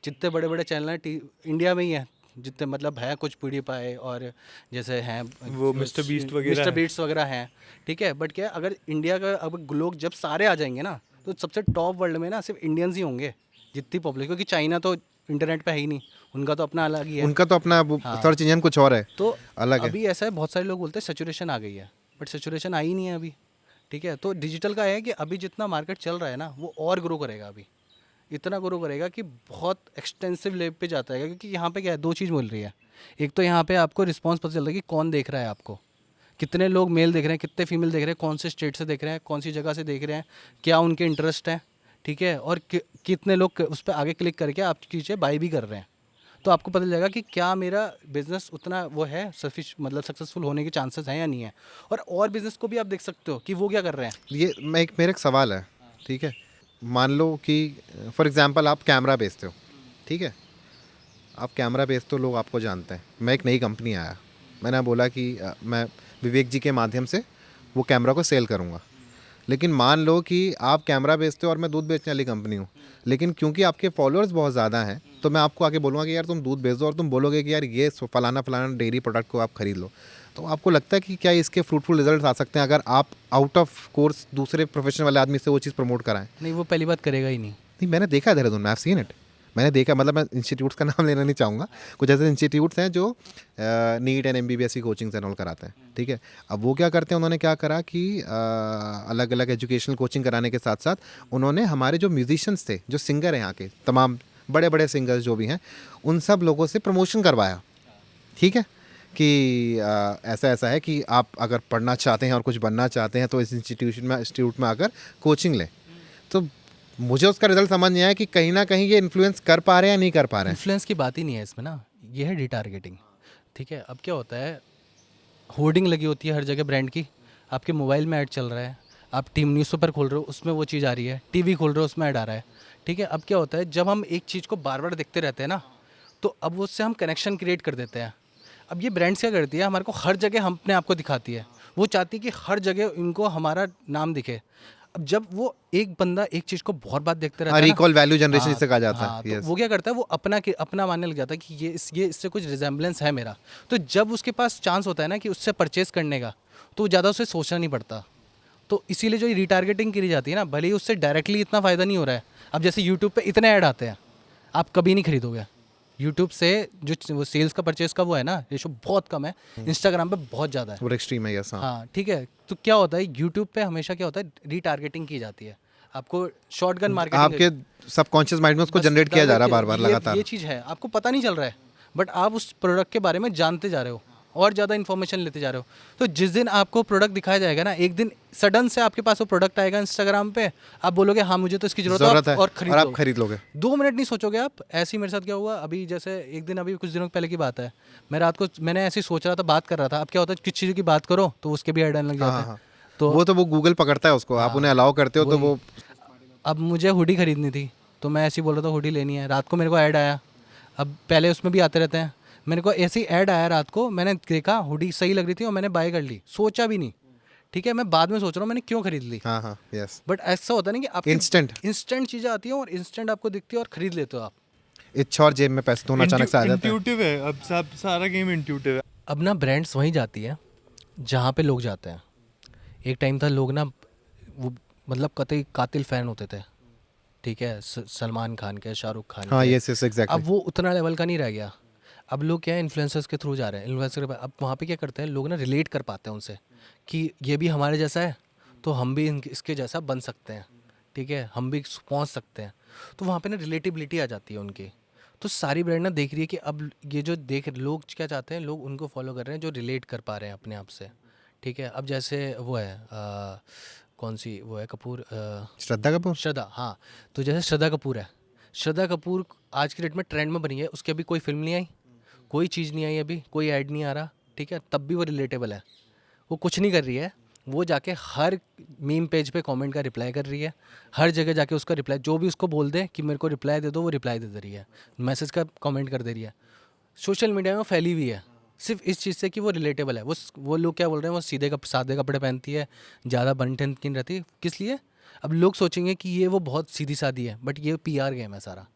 जितने बड़े बड़े चैनल हैं इंडिया में ही है, जितने मतलब है कुछ पीडी पाए और जैसे हैं वो मिस्टर बीस्ट वगैरह मिस्टर बीट्स वगैरह हैं। ठीक है, बट क्या है, अगर इंडिया का अब लोग जब सारे आ जाएंगे ना, तो सबसे टॉप वर्ल्ड में ना सिर्फ इंडियंस ही होंगे जितनी पब्लिक, क्योंकि चाइना तो इंटरनेट पे है ही नहीं, उनका तो अपना अलग ही है। उनका तो अपना सर्च इंजन कुछ और है, तो अलग है। अभी ऐसा है, बहुत सारे लोग बोलते हैं सेचुरेशन आ गई है, बट सेचुरेशन आई नहीं है अभी। ठीक है, तो डिजिटल का है कि अभी जितना मार्केट चल रहा है ना, वो और ग्रो करेगा। अभी इतना ग्रो करेगा कि बहुत एक्सटेंसिव लेवल पे जाता है, क्योंकि यहाँ पे क्या है, 2 चीज़ मिल रही है। एक तो यहाँ पे आपको रिस्पांस पता चल रहा है कि कौन देख रहा है आपको, कितने लोग मेल देख रहे हैं, कितने फीमेल देख रहे हैं, कौन से स्टेट से देख रहे हैं, कौन सी जगह से देख रहे हैं, क्या उनके इंटरेस्ट है। ठीक है, और कितने लोग उस पर आगे क्लिक करके आपकी चीज़ें बाई भी कर रहे हैं। तो आपको पता चलेगा कि क्या मेरा बिज़नेस उतना वो है मतलब सक्सेसफुल होने के चांसेस हैं या नहीं है। और बिज़नेस को भी आप देख सकते हो कि वो क्या कर रहे हैं। ये मेरा एक सवाल है, ठीक है। मान लो कि फॉर एग्जांपल आप कैमरा बेचते हो, ठीक है। आप कैमरा बेचते हो, लोग आपको जानते हैं। मैं एक नई कंपनी आया, मैंने बोला कि मैं विवेक जी के माध्यम से वो कैमरा को सेल करूँगा। लेकिन मान लो कि आप कैमरा बेचते हो और मैं दूध बेचने वाली कंपनी हूँ, लेकिन क्योंकि आपके फॉलोअर्स बहुत ज़्यादा हैं तो मैं आपको आके बोलूँगा कि यार तुम दूध बेच दो, और तुम बोलोगे कि यार ये फलाना फलाना डेयरी प्रोडक्ट को आप खरीद लो। तो आपको लगता है कि क्या इसके फ्रूटफुल रिजल्ट आ सकते हैं अगर आप आउट ऑफ कोर्स दूसरे प्रोफेशन वाले आदमी से वो चीज़ प्रमोट कराएं? नहीं, वो पहली बात करेगा ही नहीं। नहीं, मैंने देखा है देहरादून में, आई हैव सीन इट। मैंने देखा, मतलब मैं इंस्टीट्यूट्स का नाम लेना नहीं चाहूँगा, कुछ ऐसे इंस्टीट्यूट्स हैं जो नीट एंड MBBS की कोचिंग्स एंड ऑल कराते हैं, ठीक है। अब वो क्या करते हैं, उन्होंने क्या करा कि अलग अलग एजुकेशनल कोचिंग कराने के साथ साथ उन्होंने हमारे जो म्यूजिशियंस थे, जो सिंगर हैं यहाँ के तमाम बड़े बड़े सिंगर्स जो भी हैं, उन सब लोगों से प्रमोशन करवाया, ठीक है, कि ऐसा ऐसा है कि आप अगर पढ़ना चाहते हैं और कुछ बनना चाहते हैं तो इस इंस्टीट्यूट में आकर कोचिंग लें। तो मुझे उसका रिजल्ट समझ नहीं आया कि कहीं ना कहीं ये इन्फ्लुएंस कर पा रहे हैं या नहीं कर पा रहे हैं। इन्फ्लुएंस की बात ही नहीं है इसमें ना, ये है रिटारगेटिंग, ठीक है। अब क्या होता है, होर्डिंग लगी होती है हर जगह ब्रांड की, आपके मोबाइल में ऐड चल रहा है, आप टीम न्यूज़पेपर खोल रहे हो उसमें वो चीज़ आ रही है, टीवी खोल रहे हो उसमें ऐड आ रहा है, ठीक है। अब क्या होता है, जब हम एक चीज़ को बार बार देखते रहते हैं ना, तो अब उससे हम कनेक्शन क्रिएट कर देते हैं। अब ये ब्रांड्स क्या करती है, हमारे को हर जगह हम अपने आप को दिखाती है, वो चाहती है कि हर जगह इनको हमारा नाम दिखे। अब जब वो एक बंदा एक चीज़ को बहुत बार देखते रहता है ना, रिकॉल वैल्यू जनरेशन हाँ, जिसे कहा जाता हाँ, है, तो yes। वो क्या करता है, वो अपना मानने लग जाता है कि ये इससे कुछ रिजेम्बलेंस है मेरा। तो जब उसके पास चांस होता है ना कि उससे परचेस करने का, तो वो ज़्यादा उसे सोचना नहीं पड़ता। तो इसीलिए जो रिटारगेटिंग करी जाती है ना, भले ही उससे डायरेक्टली इतना फ़ायदा नहीं हो रहा है। अब जैसे यूट्यूब पे इतने ऐड आते हैं, आप कभी नहीं खरीदोगे यूट्यूब से। जो वो सेल्स का परचेस का वो है ना, रेशो बहुत कम है। इंस्टाग्राम पे बहुत ज़्यादा है। और एक्सट्रीम है, यस, हाँ। हाँ, ठीक है। तो क्या होता है, यूट्यूब पे हमेशा क्या होता है, रिटारगेटिंग की जाती है। आपको शॉटगन मार्केटिंग, आपके सबकॉन्शियस माइंड में उसको बस जनरेट किया जा रहा है डायरेक्ट बार बार लगातार। ये चीज़ है, आपको पता नहीं चल रहा है, बट आप उस प्रोडक्ट के बारे में जानते जा रहे हो और ज़्यादा इन्फॉर्मेशन लेते जा रहे हो। तो जिस दिन आपको प्रोडक्ट दिखाया जाएगा ना, एक दिन सडन से आपके पास वो प्रोडक्ट आएगा इंस्टाग्राम पे, आप बोलोगे हाँ मुझे तो इसकी जरूरत है, और आप खरीद लोगे। 2 मिनट नहीं सोचोगे आप। ऐसे ही मेरे साथ क्या हुआ, अभी जैसे एक दिन, अभी कुछ दिनों पहले की बात है, मैं रात को मैंने ऐसे ही सोच रहा था, बात कर रहा था। अब क्या होता है, किस चीज़ की बात करो तो उसके भी ऐड आने लग जाते हैं। तो वो गूगल पकड़ता है उसको, आप उन्हें अलाउ करते हो तो वो। अब मुझे हुडी खरीदनी थी, तो मैं ऐसे ही बोल रहा था हुडी लेनी है, रात को मेरे को ऐड आया। अब पहले उसमें भी आते रहते हैं, मेरे को ऐसे ही ऐड आया रात को, मैंने देखा हुडी सही लग रही थी और मैंने बाय कर ली, सोचा भी नहीं, ठीक है। मैं बाद में सोच रहा हूँ मैंने क्यों खरीद ली। हाँ हाँ, यस। बट ऐसा होता नहीं कि आप इंस्टेंट चीज़ें आती हैं और इंस्टेंट आपको दिखती है और खरीद लेते हो आप। इच्छा और जेब में पैसे दोनों अचानक से आ जाते हैं। इंट्यूटिव है, अब सब सारा गेम इंट्यूटिव है। अब ना ब्रांड्स वहीं जाती है जहाँ पे लोग जाते हैं। एक टाइम था लोग ना वो मतलब कतई कातिल फ़ैन होते थे, ठीक है, सलमान खान के, शाहरुख खान हाँ, के। Yes yes, exactly. अब वो उतना लेवल का नहीं रह गया। अब लोग क्या है, इन्फ्लुएंसर्स के थ्रू जा रहे हैं। इन्फ्लुएंसर अब वहाँ पे क्या करते हैं लोग ना, रिलेट कर पाते हैं उनसे कि ये भी हमारे जैसा है तो हम भी इसके जैसा बन सकते हैं, ठीक है, हम भी पहुँच सकते हैं। तो वहाँ पे ना रिलेटिबिलिटी आ जाती है उनकी। तो सारी ब्रांड ना देख रही है कि अब ये जो देख लोग क्या चाहते हैं, लोग उनको फॉलो कर रहे हैं जो रिलेट कर पा रहे हैं अपने आप से, ठीक है। अब जैसे वो है कौन सी वो है, कपूर, श्रद्धा, हाँ। तो जैसे श्रद्धा कपूर है, श्रद्धा कपूर आज की डेट में ट्रेंड में बनी है, उसकी अभी कोई फिल्म नहीं आई, कोई चीज़ नहीं आई, अभी कोई ऐड नहीं आ रहा, ठीक है, तब भी वो रिलेटेबल है। वो कुछ नहीं कर रही है, वो जाके हर मीम पेज पे कमेंट का रिप्लाई कर रही है, हर जगह जाके उसका रिप्लाई, जो भी उसको बोल दे कि मेरे को रिप्लाई दे दो, वो रिप्लाई दे रही है, मैसेज का कमेंट कर दे रही है। सोशल मीडिया में फैली हुई है सिर्फ इस चीज़ से कि वो रिलेटेबल है। वो लोग क्या बोल रहे हैं, वो सादे कपड़े पहनती है, ज़्यादा बन ठन की रहती है, किस लिए? अब लोग सोचेंगे कि ये वो बहुत सीधी सादी है, बट ये PR गेम है सारा,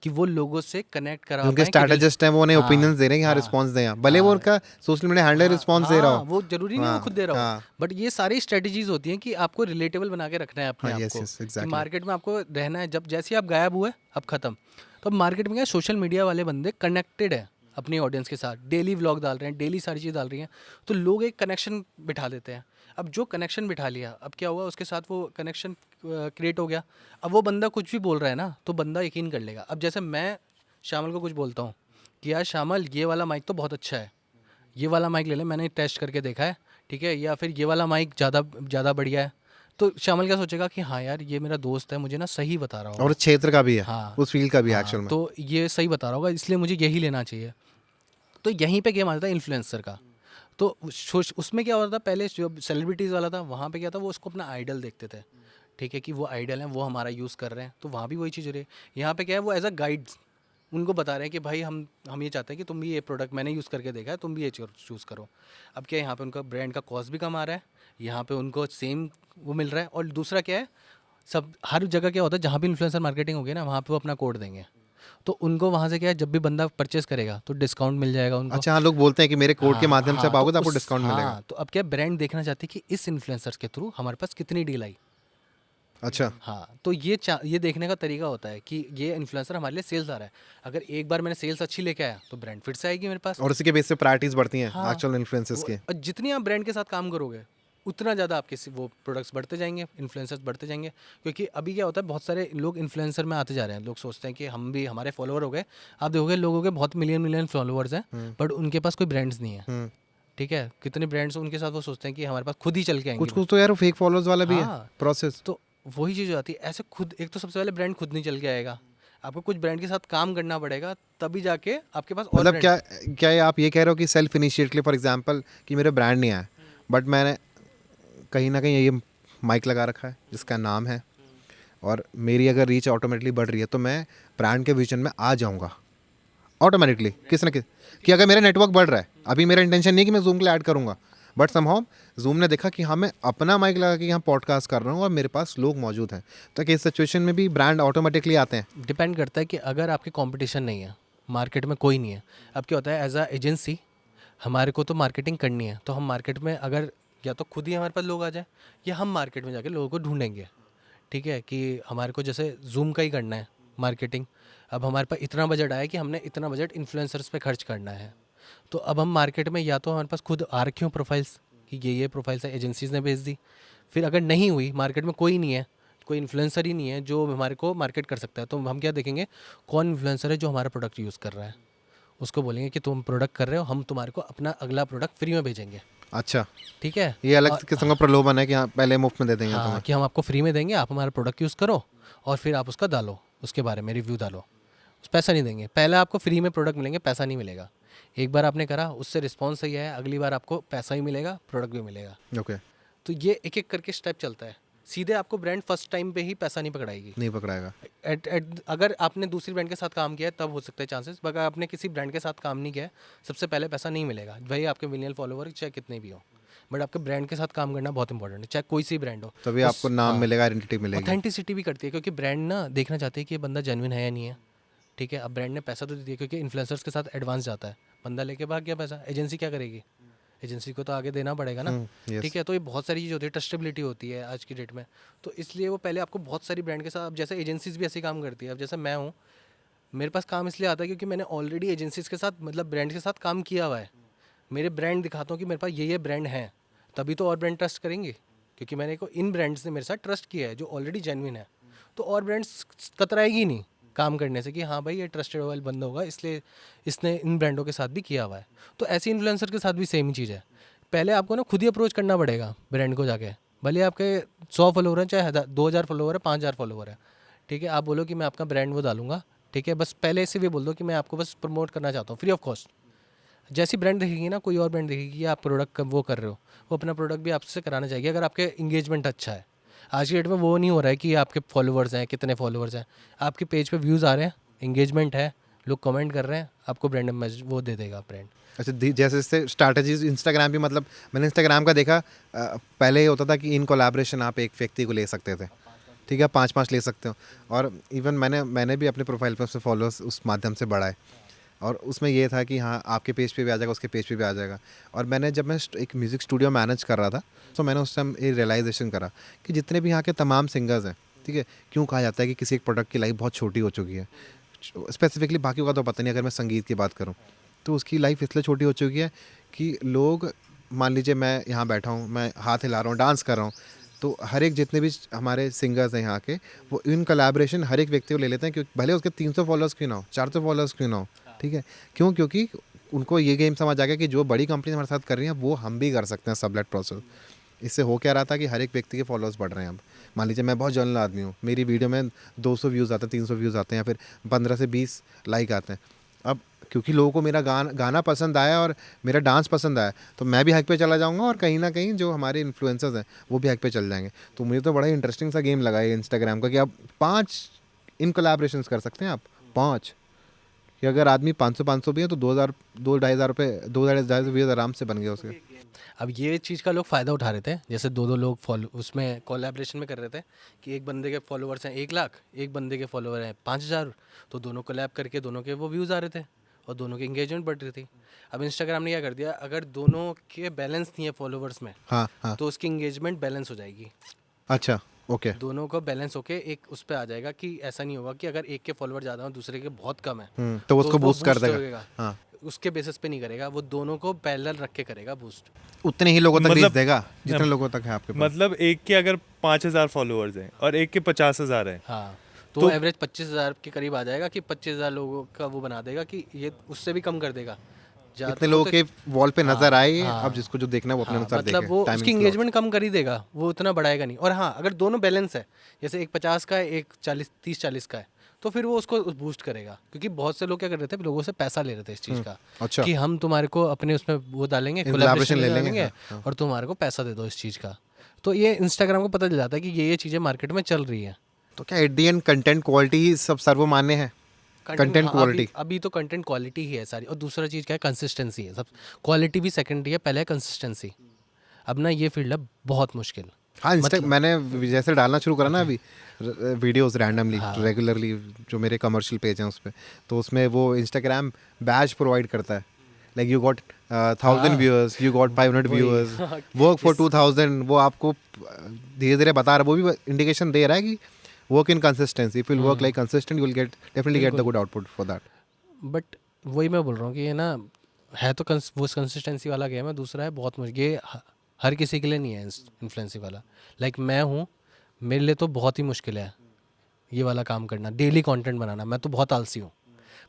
कि वो लोगों से कनेक्ट करा उनके स्ट्रैटेजिस्ट हैं, वो उन्हें ओपिनियंस दे रहे हैं कि हाँ रिस्पांस दें, भले वो उनका सोशल मीडिया हैंडलर रिस्पांस दे रहा हो, वो जरूरी नहीं वो खुद दे रहा हो, बट ये सारी स्ट्रेटजीज होती हैं कि आपको रिलेटेबल बना के रखना है अपने आप को, कि मार्केट में आपको रहना है। जब जैसे आप गायब हुए, अब खत्म, तो अब मार्केट में क्या, सोशल मीडिया वाले बंदे कनेक्टेड है अपनी ऑडियंस के साथ, डेली व्लॉग डाल रहे हैं, डेली सारी चीज़ डाल रही हैं, तो लोग एक कनेक्शन बिठा देते हैं। अब जो कनेक्शन बिठा लिया, अब क्या हुआ, उसके साथ वो कनेक्शन क्रिएट हो गया। अब वो बंदा कुछ भी बोल रहा है ना, तो बंदा यकीन कर लेगा। अब जैसे मैं श्यामल को कुछ बोलता हूँ कि यार श्यामल ये वाला माइक तो बहुत अच्छा है, ये वाला माइक ले ले, मैंने टेस्ट करके देखा है, ठीक है, या फिर ये वाला माइक ज़्यादा बढ़िया है, तो श्यामल क्या सोचेगा कि हाँ यार ये मेरा दोस्त है, मुझे ना सही बता रहा होगा, और क्षेत्र का भी है, हाँ, उस फील्ड का भी है एक्चुअल में, तो ये सही बता रहा होगा, इसलिए मुझे यही लेना चाहिए। तो यहीं पे गेम आता है इन्फ्लुएंसर का। तो उसमें क्या होता था, पहले जो सेलिब्रिटीज़ वाला था, वहाँ पे क्या था, वो उसको अपना आइडल देखते थे, ठीक है, कि वो आइडल हैं, वो हमारा यूज़ कर रहे हैं, तो वहाँ भी वही चीज़ हो रही है। यहाँ पे क्या है, वो एज अ गाइड उनको बता रहे हैं कि भाई हम ये चाहते हैं कि तुम भी ये प्रोडक्ट मैंने यूज़ करके देखा है, तुम भी ये चूज़ करो। अब क्या है, यहाँ पे उनका ब्रांड का कॉस्ट भी कम आ रहा है, यहाँ पे उनको सेम वो मिल रहा है। और दूसरा क्या है, सब हर जगह क्या होता है जहाँ भी इन्फ्लुएंसर मार्केटिंग होगी ना, वहाँ पे वो अपना कोड देंगे, तो उनको वहाँ से क्या है, जब भी बंदा परचेस करेगा तो डिस्काउंट मिल जाएगा उनको। अच्छा, हाँ, लोग बोलते हैं कि मेरे कोड के माध्यम से आप आओगे तो आपको डिस्काउंट मिलेगा। हाँ, तो अब क्या ब्रांड देखना चाहती है कि इस इन्फ्लुएंसर्स के थ्रू हमारे पास कितनी डील आई। अच्छा, हाँ, तो ये देखने का तरीका होता है कि ये इन्फ्लुएंसर हमारे लिए सेल्स आ रहा है। अगर एक बार मैंने सेल्स अच्छी लेके आया तो ब्रांड फिर से आएगी मेरे पास। और उसी के बेस पे प्रायोरिटीज बढ़ती हैं हाँ, एक्चुअल इन्फ्लुएंसर्स के। और जितनी आप ब्रांड के साथ काम करोगे उतना ज़्यादा आपके वो प्रोडक्ट्स बढ़ते जाएंगे, इन्फ्लुएंसर्स बढ़ते जाएंगे। क्योंकि अभी क्या होता है, बहुत सारे लोग इन्फ्लुएंसर में आते जा रहे हैं। लोग सोचते हैं कि हम भी, हमारे फॉलोअर हो गए। आप देखोगे लोगों के बहुत मिलियन फॉलोअर्स हैं, बट उनके पास कोई ब्रांड्स नहीं है। ठीक है, कितने ब्रांड्स उनके साथ वो सोचते हैं कि हमारे पास खुद ही चल के आएंगे। कुछ तो यार फेक फॉलोअर्स वाला भी है हाँ, प्रोसेस। तो वही चीज़ हो जाती है। ऐसे खुद, एक तो सबसे पहले ब्रांड खुद नहीं चल के आएगा, आपको कुछ ब्रांड के साथ काम करना पड़ेगा, तभी जाके आपके पास और मतलब brand- क्या ये आप ये कह रहे हो कि सेल्फ इनिशिएटिवली, फॉर एग्जांपल कि मेरे ब्रांड नहीं आया, बट मैंने कहीं ना कहीं ये माइक लगा रखा है जिसका नाम है, और मेरी अगर रीच ऑटोमेटिकली बढ़ रही है तो मैं ब्रांड के विजन में आ जाऊंगा ऑटोमेटिकली किसी न किसी। कि अगर मेरा नेटवर्क बढ़ रहा है, अभी मेरा इंटेंशन नहीं कि मैं जूम के लिए ऐड करूंगा, बट समहाउ जूम ने देखा कि हाँ मैं अपना माइक लगा के यहाँ पॉडकास्ट कर रहा हूँ और मेरे पास लोग मौजूद हैं, तो कि इस सिचुएशन में भी ब्रांड ऑटोमेटिकली आते हैं। डिपेंड करता है कि अगर आपके कंपटीशन नहीं है, मार्केट में कोई नहीं है। अब क्या होता है, एज अ एजेंसी हमारे को तो मार्केटिंग करनी है, तो हम मार्केट में अगर या तो खुद ही हमारे पास लोग आ जाए, या हम मार्केट में जाके लोगों को ढूंढेंगे। ठीक है, कि हमारे को जैसे जूम का ही करना है मार्केटिंग, अब हमारे पास इतना बजट आया कि हमने इतना बजट इन्फ्लुएंसर्स पे खर्च करना है, तो अब हम मार्केट में या तो हमारे पास खुद आ रखी हो प्रोफाइल्स कि ये प्रोफाइल्स है, एजेंसीज़ ने भेज दी। फिर अगर नहीं हुई, मार्केट में कोई नहीं है, कोई इन्फ्लुएंसर ही नहीं है जो हमारे को मार्केट कर सकता है, तो हम क्या देखेंगे, कौन इन्फ्लुएंसर है जो हमारा प्रोडक्ट यूज़ कर रहा है, उसको बोलेंगे कि तुम प्रोडक्ट कर रहे हो, हम तुम्हारे को अपना अगला प्रोडक्ट फ्री में भेजेंगे। अच्छा, ठीक है, ये अलग किस्म का प्रलोभन है कि हाँ पहले मुफ्त में दे देंगे हाँ, तुम्हें। कि हम आपको फ्री में देंगे, आप हमारा प्रोडक्ट यूज़ करो और फिर आप उसका डालो, उसके बारे में रिव्यू डालो, पैसा नहीं देंगे। पहले आपको फ्री में प्रोडक्ट मिलेंगे, पैसा नहीं मिलेगा। एक बार आपने करा, उससे रिस्पॉन्स सही है, अगली बार आपको पैसा ही मिलेगा, प्रोडक्ट भी मिलेगा। ओके, तो ये एक एक करके स्टेप चलता है। सीधे आपको ब्रांड फर्स्ट टाइम पे ही पैसा नहीं पकड़ाएगी। नहीं पकड़ाएगा। अगर आपने दूसरी ब्रांड के साथ काम किया है तब हो सकता है चांसेस, अगर आपने किसी ब्रांड के साथ काम नहीं किया है, सबसे पहले पैसा नहीं मिलेगा। भाई आपके मिलियन फॉलोवर चाहे कितने भी हो, बट आपके ब्रांड के साथ काम करना बहुत इंपॉर्टेंट है, चाहे कोई सी ब्रांड हो। तभी आपको नाम मिलेगा, आइडेंटिटी मिलेगी। ऑथेंटिसिटी भी करती है, क्योंकि ब्रांड ना देखना चाहते हैं कि ये बंदा जेन्युइन है या नहीं है। ठीक है, अब ब्रांड ने पैसा तो दे दिया, क्योंकि इन्फ्लुएंसर्स के साथ एडवांस जाता है, बंदा लेके भाग गया पैसा, एजेंसी क्या करेगी, एजेंसी को तो आगे देना पड़ेगा ना। yes. ठीक है, तो ये बहुत सारी चीज़ होती है, ट्रस्टेबिलिटी होती है आज की डेट में। तो इसलिए वो पहले आपको बहुत सारी ब्रांड के साथ, अब जैसे एजेंसीज भी ऐसे काम करती है। अब जैसे मैं हूँ, मेरे पास काम इसलिए आता है क्योंकि मैंने ऑलरेडी एजेंसीज के साथ, मतलब ब्रांड के साथ काम किया हुआ है। मेरे ब्रांड दिखाता हूँ कि मेरे पास ये ब्रांड हैं, तभी तो और ब्रांड ट्रस्ट करेंगे, क्योंकि मैंने को इन ब्रांड्स ने मेरे साथ ट्रस्ट किया है जो ऑलरेडी जेन्युइन है। तो और ब्रांड्स कतराएगी नहीं काम करने से कि हाँ भाई ये ट्रस्टेड बंदा होगा, इसलिए इसने इन ब्रांडों के साथ भी किया हुआ है। तो ऐसे इन्फ्लुएंसर के साथ भी सेम ही चीज़ है। पहले आपको ना खुद ही अप्रोच करना पड़ेगा ब्रांड को जाके, भले आपके 100 फॉलोवर हैं, चाहे 2000 फॉलोवर है, 5000 फॉलोवर है। ठीक है, आप बोलो कि मैं आपका ब्रांड वो डालूंगा। ठीक है, बस पहले से भी बोल दो कि मैं आपको बस प्रमोट करना चाहता हूँ फ्री ऑफ कॉस्ट। जैसी ब्रांड देखेगी ना, कोई और ब्रांड देखेगी कि आप प्रोडक्ट वो कर रहे हो, वो अपना प्रोडक्ट भी आपसे कराना चाहिए, अगर आपके इंगेजमेंट अच्छा है। आज की डेट में वो नहीं हो रहा है कि आपके फॉलोवर्स हैं, कितने फॉलोवर्स हैं, आपके पेज पे व्यूज़ आ रहे हैं, इंगेजमेंट है, लोग कमेंट कर रहे हैं, आपको ब्रांड वो दे देगा ब्रांड। अच्छा, जैसे जैसे स्ट्रैटेजीज इंस्टाग्राम भी, मतलब मैंने इंस्टाग्राम का देखा, पहले ये होता था कि इन कोलैबोरेशन आप एक व्यक्ति को ले सकते थे, ठीक है, 5-5 ले सकते हो, और इवन मैंने भी अपने प्रोफाइल पर उससे फॉलोअर्स उस माध्यम से बढ़ाए, और उसमें ये था कि हाँ आपके पेज पे भी आ जाएगा, उसके पेज पे भी आ जाएगा। और जब मैं एक म्यूज़िक स्टूडियो मैनेज कर रहा था, तो मैंने उस टाइम ये रियलाइजेशन करा कि जितने भी यहाँ के तमाम सिंगर्स हैं, ठीक है, क्यों कहा जाता है कि किसी एक प्रोडक्ट की लाइफ बहुत छोटी हो चुकी है। स्पेसिफिकली बाकी का तो पता नहीं, अगर मैं संगीत की बात करूँ तो उसकी लाइफ इसलिए छोटी हो चुकी है कि लोग, मान लीजिए मैं यहाँ बैठा हूँ, मैं हाथ हिला रहा हूँ, डांस कर रहा हूँ, तो हर एक जितने भी हमारे सिंगर्स हैं यहाँ के, वो इन कोलैबोरेशन हर एक व्यक्ति को ले लेते हैं, क्योंकि भले उसके 300 फॉलोअर्स क्यों ना हो, 400 फॉलोअर्स क्यों ना हो, ठीक है, क्यों, क्योंकि उनको ये गेम समझ आ गया कि जो बड़ी कंपनी हमारे साथ कर रही हैं वो हम भी कर सकते हैं सबलेट प्रोसेस। इससे हो क्या रहा था कि हर एक व्यक्ति के फॉलोअर्स बढ़ रहे हैं। अब मान लीजिए मैं बहुत जनरल आदमी हूँ, मेरी वीडियो में 200 व्यूज़ आते हैं, 300 व्यूज़ आते हैं, या फिर 15 से 20 लाइक आते हैं। अब क्योंकि लोगों को मेरा गाना पसंद आया और मेरा डांस पसंद आया, तो मैं भी हाइक पे चला जाऊंगा, और कहीं ना कहीं जो हमारे इन्फ्लुएंसर्स हैं वो भी हाइक पे चल जाएंगे। तो मुझे तो बड़ा ही इंटरेस्टिंग सा गेम लगा है इंस्टाग्राम का, कि आप 5 इन कोलैबोरेशंस कर सकते हैं, आप 5, कि अगर आदमी 500 भी है तो 2000 2-2500 रुपये 2-2500 व्यूज़ आराम से बन गए उसके। अब ये चीज़ का लोग फ़ायदा उठा रहे थे, जैसे दो लोग फॉलो उसमें कोलैबोरेशन में कर रहे थे कि एक बंदे के फॉलोअर्स हैं 1 लाख, एक बंदे के फॉलोअर हैं 5000, तो दोनों कोलैब करके दोनों के वो व्यूज़ आ रहे थे और दोनों की इंगेजमेंट बढ़ रही थी। अब इंस्टाग्राम ने क्या कर दिया, अगर दोनों के बैलेंस नहीं है फॉलोअर्स में हाँ हाँ, तो उसकी इंगेजमेंट बैलेंस हो जाएगी, अच्छा ओके। दोनों को बैलेंस होके एक उस पर आ जाएगा कि ऐसा नहीं होगा कि अगर एक के फॉलोअर ज़्यादा हो दूसरे के बहुत कम है तो उसको वो बूस्ट कर boost देगा। होएगा। हाँ, उसके बेसिस पे नहीं करेगा, वो दोनों को पैरेलल रख के करेगा बूस्ट। उतने ही लोगों तक रीच मतलब- देगा जितने लोगों तक है आपके पास। मतलब एक के अगर 5000 फॉलोअर्स हैं और एक के 50,000 हैं, हाँ, तो तो- एवरेज 25,000 के करीब आ जाएगा कि 25,000 लोगों का वो बना देगा कि ये उससे भी कम कर देगा। जितने लोगों के वॉल पे नजर आए, हाँ, अब जिसको जो देखना है वो अपने अनुसार मतलब देखे। वो Timing उसकी slot। इंगेजमेंट कम कर ही देगा, वो उतना बढ़ाएगा नहीं। और हाँ, अगर दोनों बैलेंस है, जैसे एक 50 का है एक 30-40 का है, तो फिर वो उसको बूस्ट करेगा। क्योंकि बहुत से लोग क्या कर रहे थे, लोगों से पैसा ले रहे थे इस चीज़ का अच्छा, कि हम तुम्हारे को अपने उसमें वो डालेंगे, Collaboration कोलैबोरेशन ले ले लेंगे, लेंगे हाँ। और तुम्हारे को पैसा दे दो इस चीज़ का। तो ये इंस्टाग्राम को पता चल जाता है कि ये चीज़ें मार्केट में चल रही है। तो क्या at the end content quality ही सब सर्वमान्य है? कंटेंट हाँ, क्वालिटी अभी तो कंटेंट क्वालिटी ही है सारी, और दूसरा चीज़ क्या है, कंसिस्टेंसी है। सब क्वालिटी भी सेकेंडरी है, पहले है कंसिस्टेंसी। अब ना ये फील्ड है बहुत मुश्किल। हाँ, मैंने जैसे डालना शुरू करा ना अभी वीडियोस रैंडमली रेगुलरली, जो मेरे कमर्शियल पेज हैं उस पर, तो उसमें वो इंस्टाग्राम बैच प्रोवाइड करता है, like you got 1000 viewers, you got 500 viewers, work for 2000। वो आपको धीरे धीरे बता रहा है, वो भी इंडिकेशन दे रहा है कि work in consistency, if you work like consistent you will get definitely get the good output for that. But वही मैं बोल रहा हूँ कि ये ना है तो वो कंसिस्टेंसी वाला गेम है। दूसरा है बहुत मुश्किल, ये हर किसी के लिए नहीं है इन्फ्लुएंसी वाला। लाइक मैं हूँ, मेरे लिए तो बहुत ही मुश्किल है ये वाला काम करना, डेली कंटेंट बनाना। मैं तो बहुत आलसी हूँ,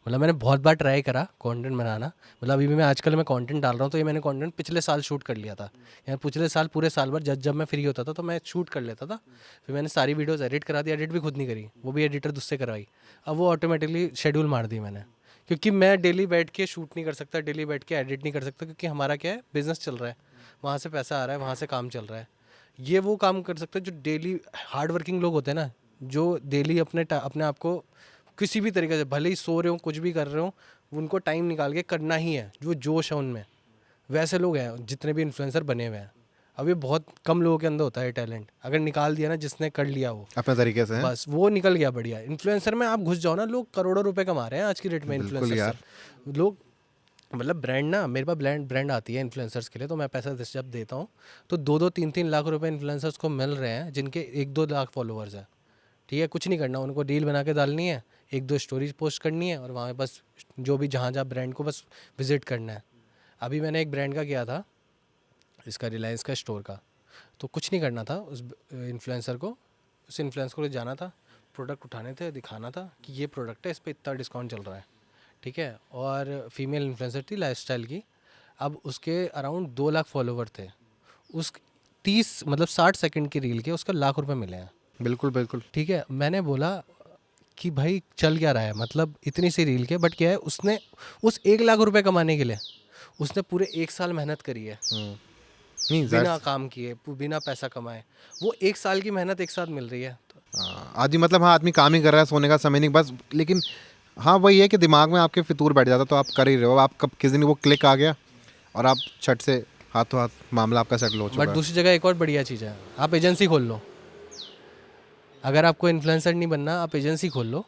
मतलब मैंने बहुत बार ट्राई करा कंटेंट बनाना। मतलब अभी भी मैं आजकल मैं कंटेंट डाल रहा हूँ, तो ये मैंने कंटेंट पिछले साल शूट कर लिया था। यार पिछले साल पूरे साल भर जब मैं फ्री होता था तो मैं शूट कर लेता था, फिर मैंने सारी वीडियोस एडिट करा दी। एडिट भी खुद नहीं करी, वो भी एडिटर दूसरे करवाई। अब वो ऑटोमेटिकली शेड्यूल मार दी मैंने, क्योंकि मैं डेली बैठ के शूट नहीं कर सकता, डेली बैठ के एडिट नहीं कर सकता, क्योंकि हमारा क्या है, बिजनेस चल रहा है, वहाँ से पैसा आ रहा है, वहाँ से काम चल रहा है। ये वो काम कर सकते हैं जो डेली हार्ड वर्किंग लोग होते हैं ना, जो डेली अपने आप को किसी भी तरीके से, भले ही सो रहे हो कुछ भी कर रहे हो, उनको टाइम निकाल के करना ही है, जो जोश है उनमें। वैसे लोग हैं जितने भी इन्फ्लुएंसर बने हुए हैं। अब ये बहुत कम लोगों के अंदर होता है टैलेंट, अगर निकाल दिया ना जिसने कर लिया वो अपने तरीके से, बस वो निकल गया बढ़िया। इन्फ्लुएंसर में आप घुस जाओ ना, लोग करोड़ों रुपए कमा रहे हैं आज की डेट में इन्फ्लुएंसर यार। से। लोग मतलब ब्रांड ना, मेरे पास ब्रांड आती है इन्फ्लुएंसर्स के लिए, तो मैं पैसा जब देता हूँ तो 2-2, 3-3 लाख रुपए इन्फ्लुएंसर्स को मिल रहे हैं, जिनके 1-2 लाख फॉलोअर्स हैं। ठीक है, कुछ नहीं करना उनको, रील बना के डालनी है, 1-2 स्टोरीज पोस्ट करनी है, और वहाँ बस जो भी जहाँ ब्रांड को बस विजिट करना है। अभी मैंने एक ब्रांड का किया था, इसका रिलायंस का स्टोर का, तो कुछ नहीं करना था उस इन्फ्लुएंसर को जाना था, प्रोडक्ट उठाने थे, दिखाना था कि ये प्रोडक्ट है, इस पर इतना डिस्काउंट चल रहा है। ठीक है, और फीमेल इन्फ्लुएंसर थी लाइफस्टाइल की। अब उसके अराउंड 2 लाख फॉलोवर थे। उस 60 सेकंड की रील के उसका लाख रुपए मिले हैं। बिल्कुल बिल्कुल। ठीक है, मैंने बोला कि भाई चल क्या रहा है, मतलब इतनी सी रील के, बट क्या है, उसने उस 1 लाख रुपए कमाने के लिए उसने पूरे 1 साल मेहनत करी है, नहीं, बिना काम किए, बिना पैसा कमाए। वो 1 साल की मेहनत एक साथ मिल रही है। आदमी मतलब हाँ, आदमी काम ही कर रहा है, सोने का समय नहीं बस। लेकिन हाँ, वही है कि दिमाग में आपके फितूर बैठ जाता, तो आप कर ही रहे हो। आप कब किस दिन वो क्लिक आ गया और आप छट से हाथों हाथ मामला आपका सेटल हो चुका बट है। दूसरी जगह एक और बढ़िया चीज़ है, आप एजेंसी खोल लो। अगर आपको इन्फ्लुएंसर नहीं बनना, आप एजेंसी खोल लो।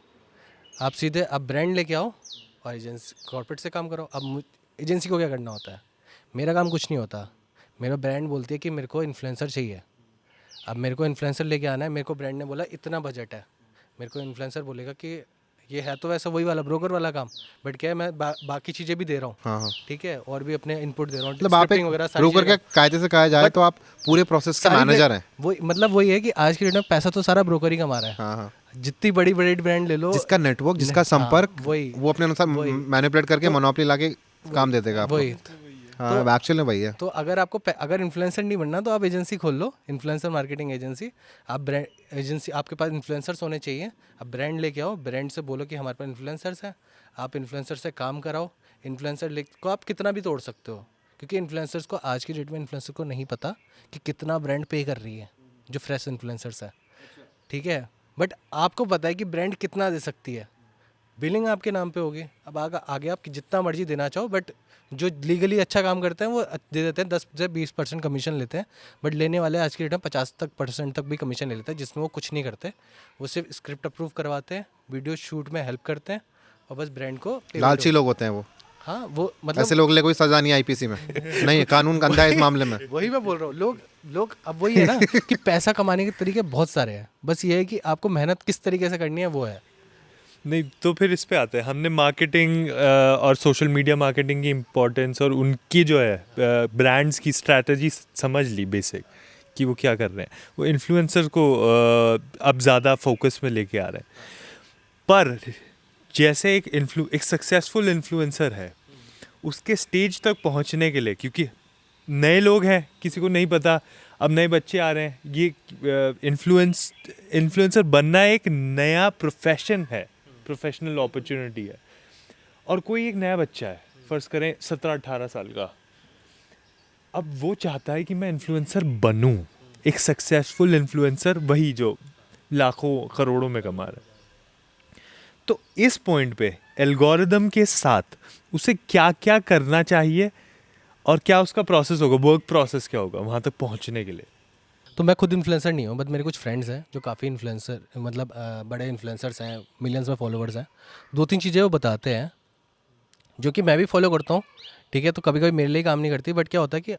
आप सीधे आप ब्रांड लेके आओ और एजेंसी कॉर्पोरेट से काम करो। अब एजेंसी को क्या करना होता है, मेरा काम कुछ नहीं होता। मेरा ब्रांड बोलती है कि मेरे को इन्फ्लुएंसर चाहिए, अब मेरे को इन्फ्लुएंसर लेके आना है। मेरे को ब्रांड ने बोला इतना बजट है, मेरे को इन्फ्लुएंसर बोलेगा कि ये है तो वैसा वही वाला ब्रोकर वाला काम, बट क्या है, मैं बाकी चीज़ें भी दे रहा हूँ। हाँ हाँ, ठीक है, और भी अपने इनपुट दे रहा हूँ, मतलब आप एक ब्रोकर के कायदे से कहा जाए तो आप पूरे प्रोसेस के मैनेजर हैं। वही है कि आज की डेट में पैसा तो सारा ब्रोकर ही कमा रहा है। हाँ हाँ, जितनी बड़ी बड़ी ब्रांड ले लो, जिसका नेटवर्क, जिसका संपर्क, वही वो अपने अनुसार मैनिपुलेट करके मोनोपोली लाके काम दे देगा आपको। वही हाँ, एक्चुअली में वही है। तो अगर इन्फ्लुएंसर नहीं बनना तो आप एजेंसी खोल लो, इन्फ्लुएंसर मार्केटिंग एजेंसी। आप ब्रांड एजेंसी, आपके पास इन्फ्लुएंसर्स होने चाहिए। आप ब्रांड लेके आओ, ब्रांड से बोलो कि हमारे पास इन्फ्लुएंसर्स हैं, आप इन्फ्लुएंसर से काम कराओ। इन्फ्लुएंसर को आप कितना भी तोड़ सकते हो, क्योंकि इन्फ्लुएंसर्स को आज की डेट में इन्फ्लुएंसर को नहीं पता कि कितना ब्रांड पे कर रही है, जो फ्रेश इन्फ्लुएंसर्स है। ठीक है, बट आपको पता है कि ब्रांड कितना दे सकती है। बिलिंग आपके नाम पे होगी। अब आगे आप जितना मर्जी देना चाहो, बट जो लीगली अच्छा काम करते हैं वो दे देते हैं, 10 से 20% कमीशन लेते हैं। बट लेने वाले आज की डेट में 50% तक भी कमीशन ले लेते हैं, जिसमें वो कुछ नहीं करते। वो सिर्फ स्क्रिप्ट अप्रूव करवाते हैं, वीडियो शूट में हेल्प करते हैं, और बस ब्रांड को लालची लोग होते हैं वो। हाँ, वो मतलब ऐसे लोग के लिए कोई सजा नहीं आईपीसी में। नहीं, कानून गंदा है इस मामले में। वही मैं बोल रहा हूँ। लोग अब वही है ना कि पैसा कमाने के तरीके बहुत सारे हैं, बस ये है कि आपको मेहनत किस तरीके से करनी है वो है। नहीं तो फिर इस पे आते हैं, हमने मार्केटिंग और सोशल मीडिया मार्केटिंग की इम्पोर्टेंस और उनकी जो है ब्रांड्स की स्ट्रैटेजी समझ ली बेसिक कि वो क्या कर रहे हैं। वो इन्फ्लुएंसर को अब ज़्यादा फोकस में लेके आ रहे हैं। पर जैसे एक सक्सेसफुल इन्फ्लुएंसर है, उसके स्टेज तक पहुंचने के लिए, क्योंकि नए लोग हैं, किसी को नहीं पता, अब नए बच्चे आ रहे हैं, ये इन्फ्लुएंसर बनना एक नया प्रोफेशन है, प्रोफेशनल अपॉर्चुनिटी है। और कोई एक नया बच्चा है, फ़र्ज़ करें 17-18 साल का, अब वो चाहता है कि मैं इन्फ्लुएंसर बनूं, एक सक्सेसफुल इन्फ्लुएंसर, वही जो लाखों करोड़ों में कमा रहा है। तो इस पॉइंट पे एल्गोरिदम के साथ उसे क्या क्या करना चाहिए और क्या उसका प्रोसेस होगा, वर्क प्रोसेस क्या होगा वहाँ तक पहुँचने के लिए? तो मैं खुद इन्फ्लुएंसर नहीं हूँ, बट मेरे कुछ फ्रेंड्स हैं जो काफ़ी इन्फ्लुएंसर, मतलब बड़े इन्फ्लुएंसर्स हैं, मिलियंस में फॉलोवर्स हैं। 2-3 चीज़ें वो बताते हैं जो कि मैं भी फॉलो करता हूँ, ठीक है। तो कभी कभी मेरे लिए काम नहीं करती, बट क्या होता है कि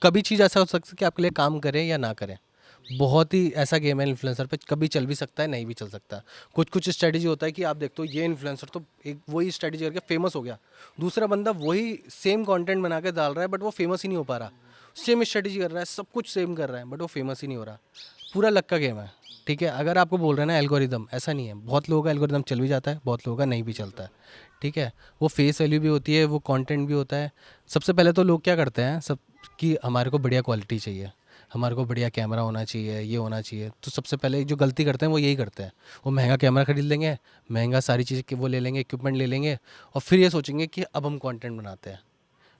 कभी चीज़ ऐसा हो सकता है कि आपके लिए काम करें या ना करें। बहुत ही ऐसा गेम है इन्फ्लुएंसर पे, कभी चल भी सकता है, नहीं भी चल सकता। कुछ स्ट्रेटजी होता है कि आप देखते हो ये इन्फ्लुएंसर तो एक वही स्ट्रेटजी करके फेमस हो गया, दूसरा बंदा वही सेम कंटेंट बना के डाल रहा है, बट वो फेमस ही नहीं हो पा रहा। सेम स्ट्रेटजी कर रहा है, सब कुछ सेम कर रहा है, बट वो फेमस ही नहीं हो रहा। पूरा लक का गेम है, ठीक है। अगर आपको बोल रहे हैं ना एल्गोरिदम, ऐसा नहीं है। बहुत लोगों का एल्गोरिदम चल भी जाता है, बहुत लोगों का नहीं भी चलता है, ठीक है। वो फेस वैल्यू भी होती है, वो कंटेंट भी होता है। सबसे पहले तो लोग क्या करते हैं सब कि हमारे को बढ़िया क्वालिटी चाहिए, हमारे को बढ़िया कैमरा होना चाहिए, ये होना चाहिए। तो सबसे पहले जो गलती करते हैं वो यही करते हैं, वो महंगा कैमरा खरीद लेंगे, महंगा सारी चीज़ें कि वो ले लेंगे, इक्विपमेंट ले लेंगे, और फिर ये सोचेंगे कि अब हम कंटेंट बनाते हैं।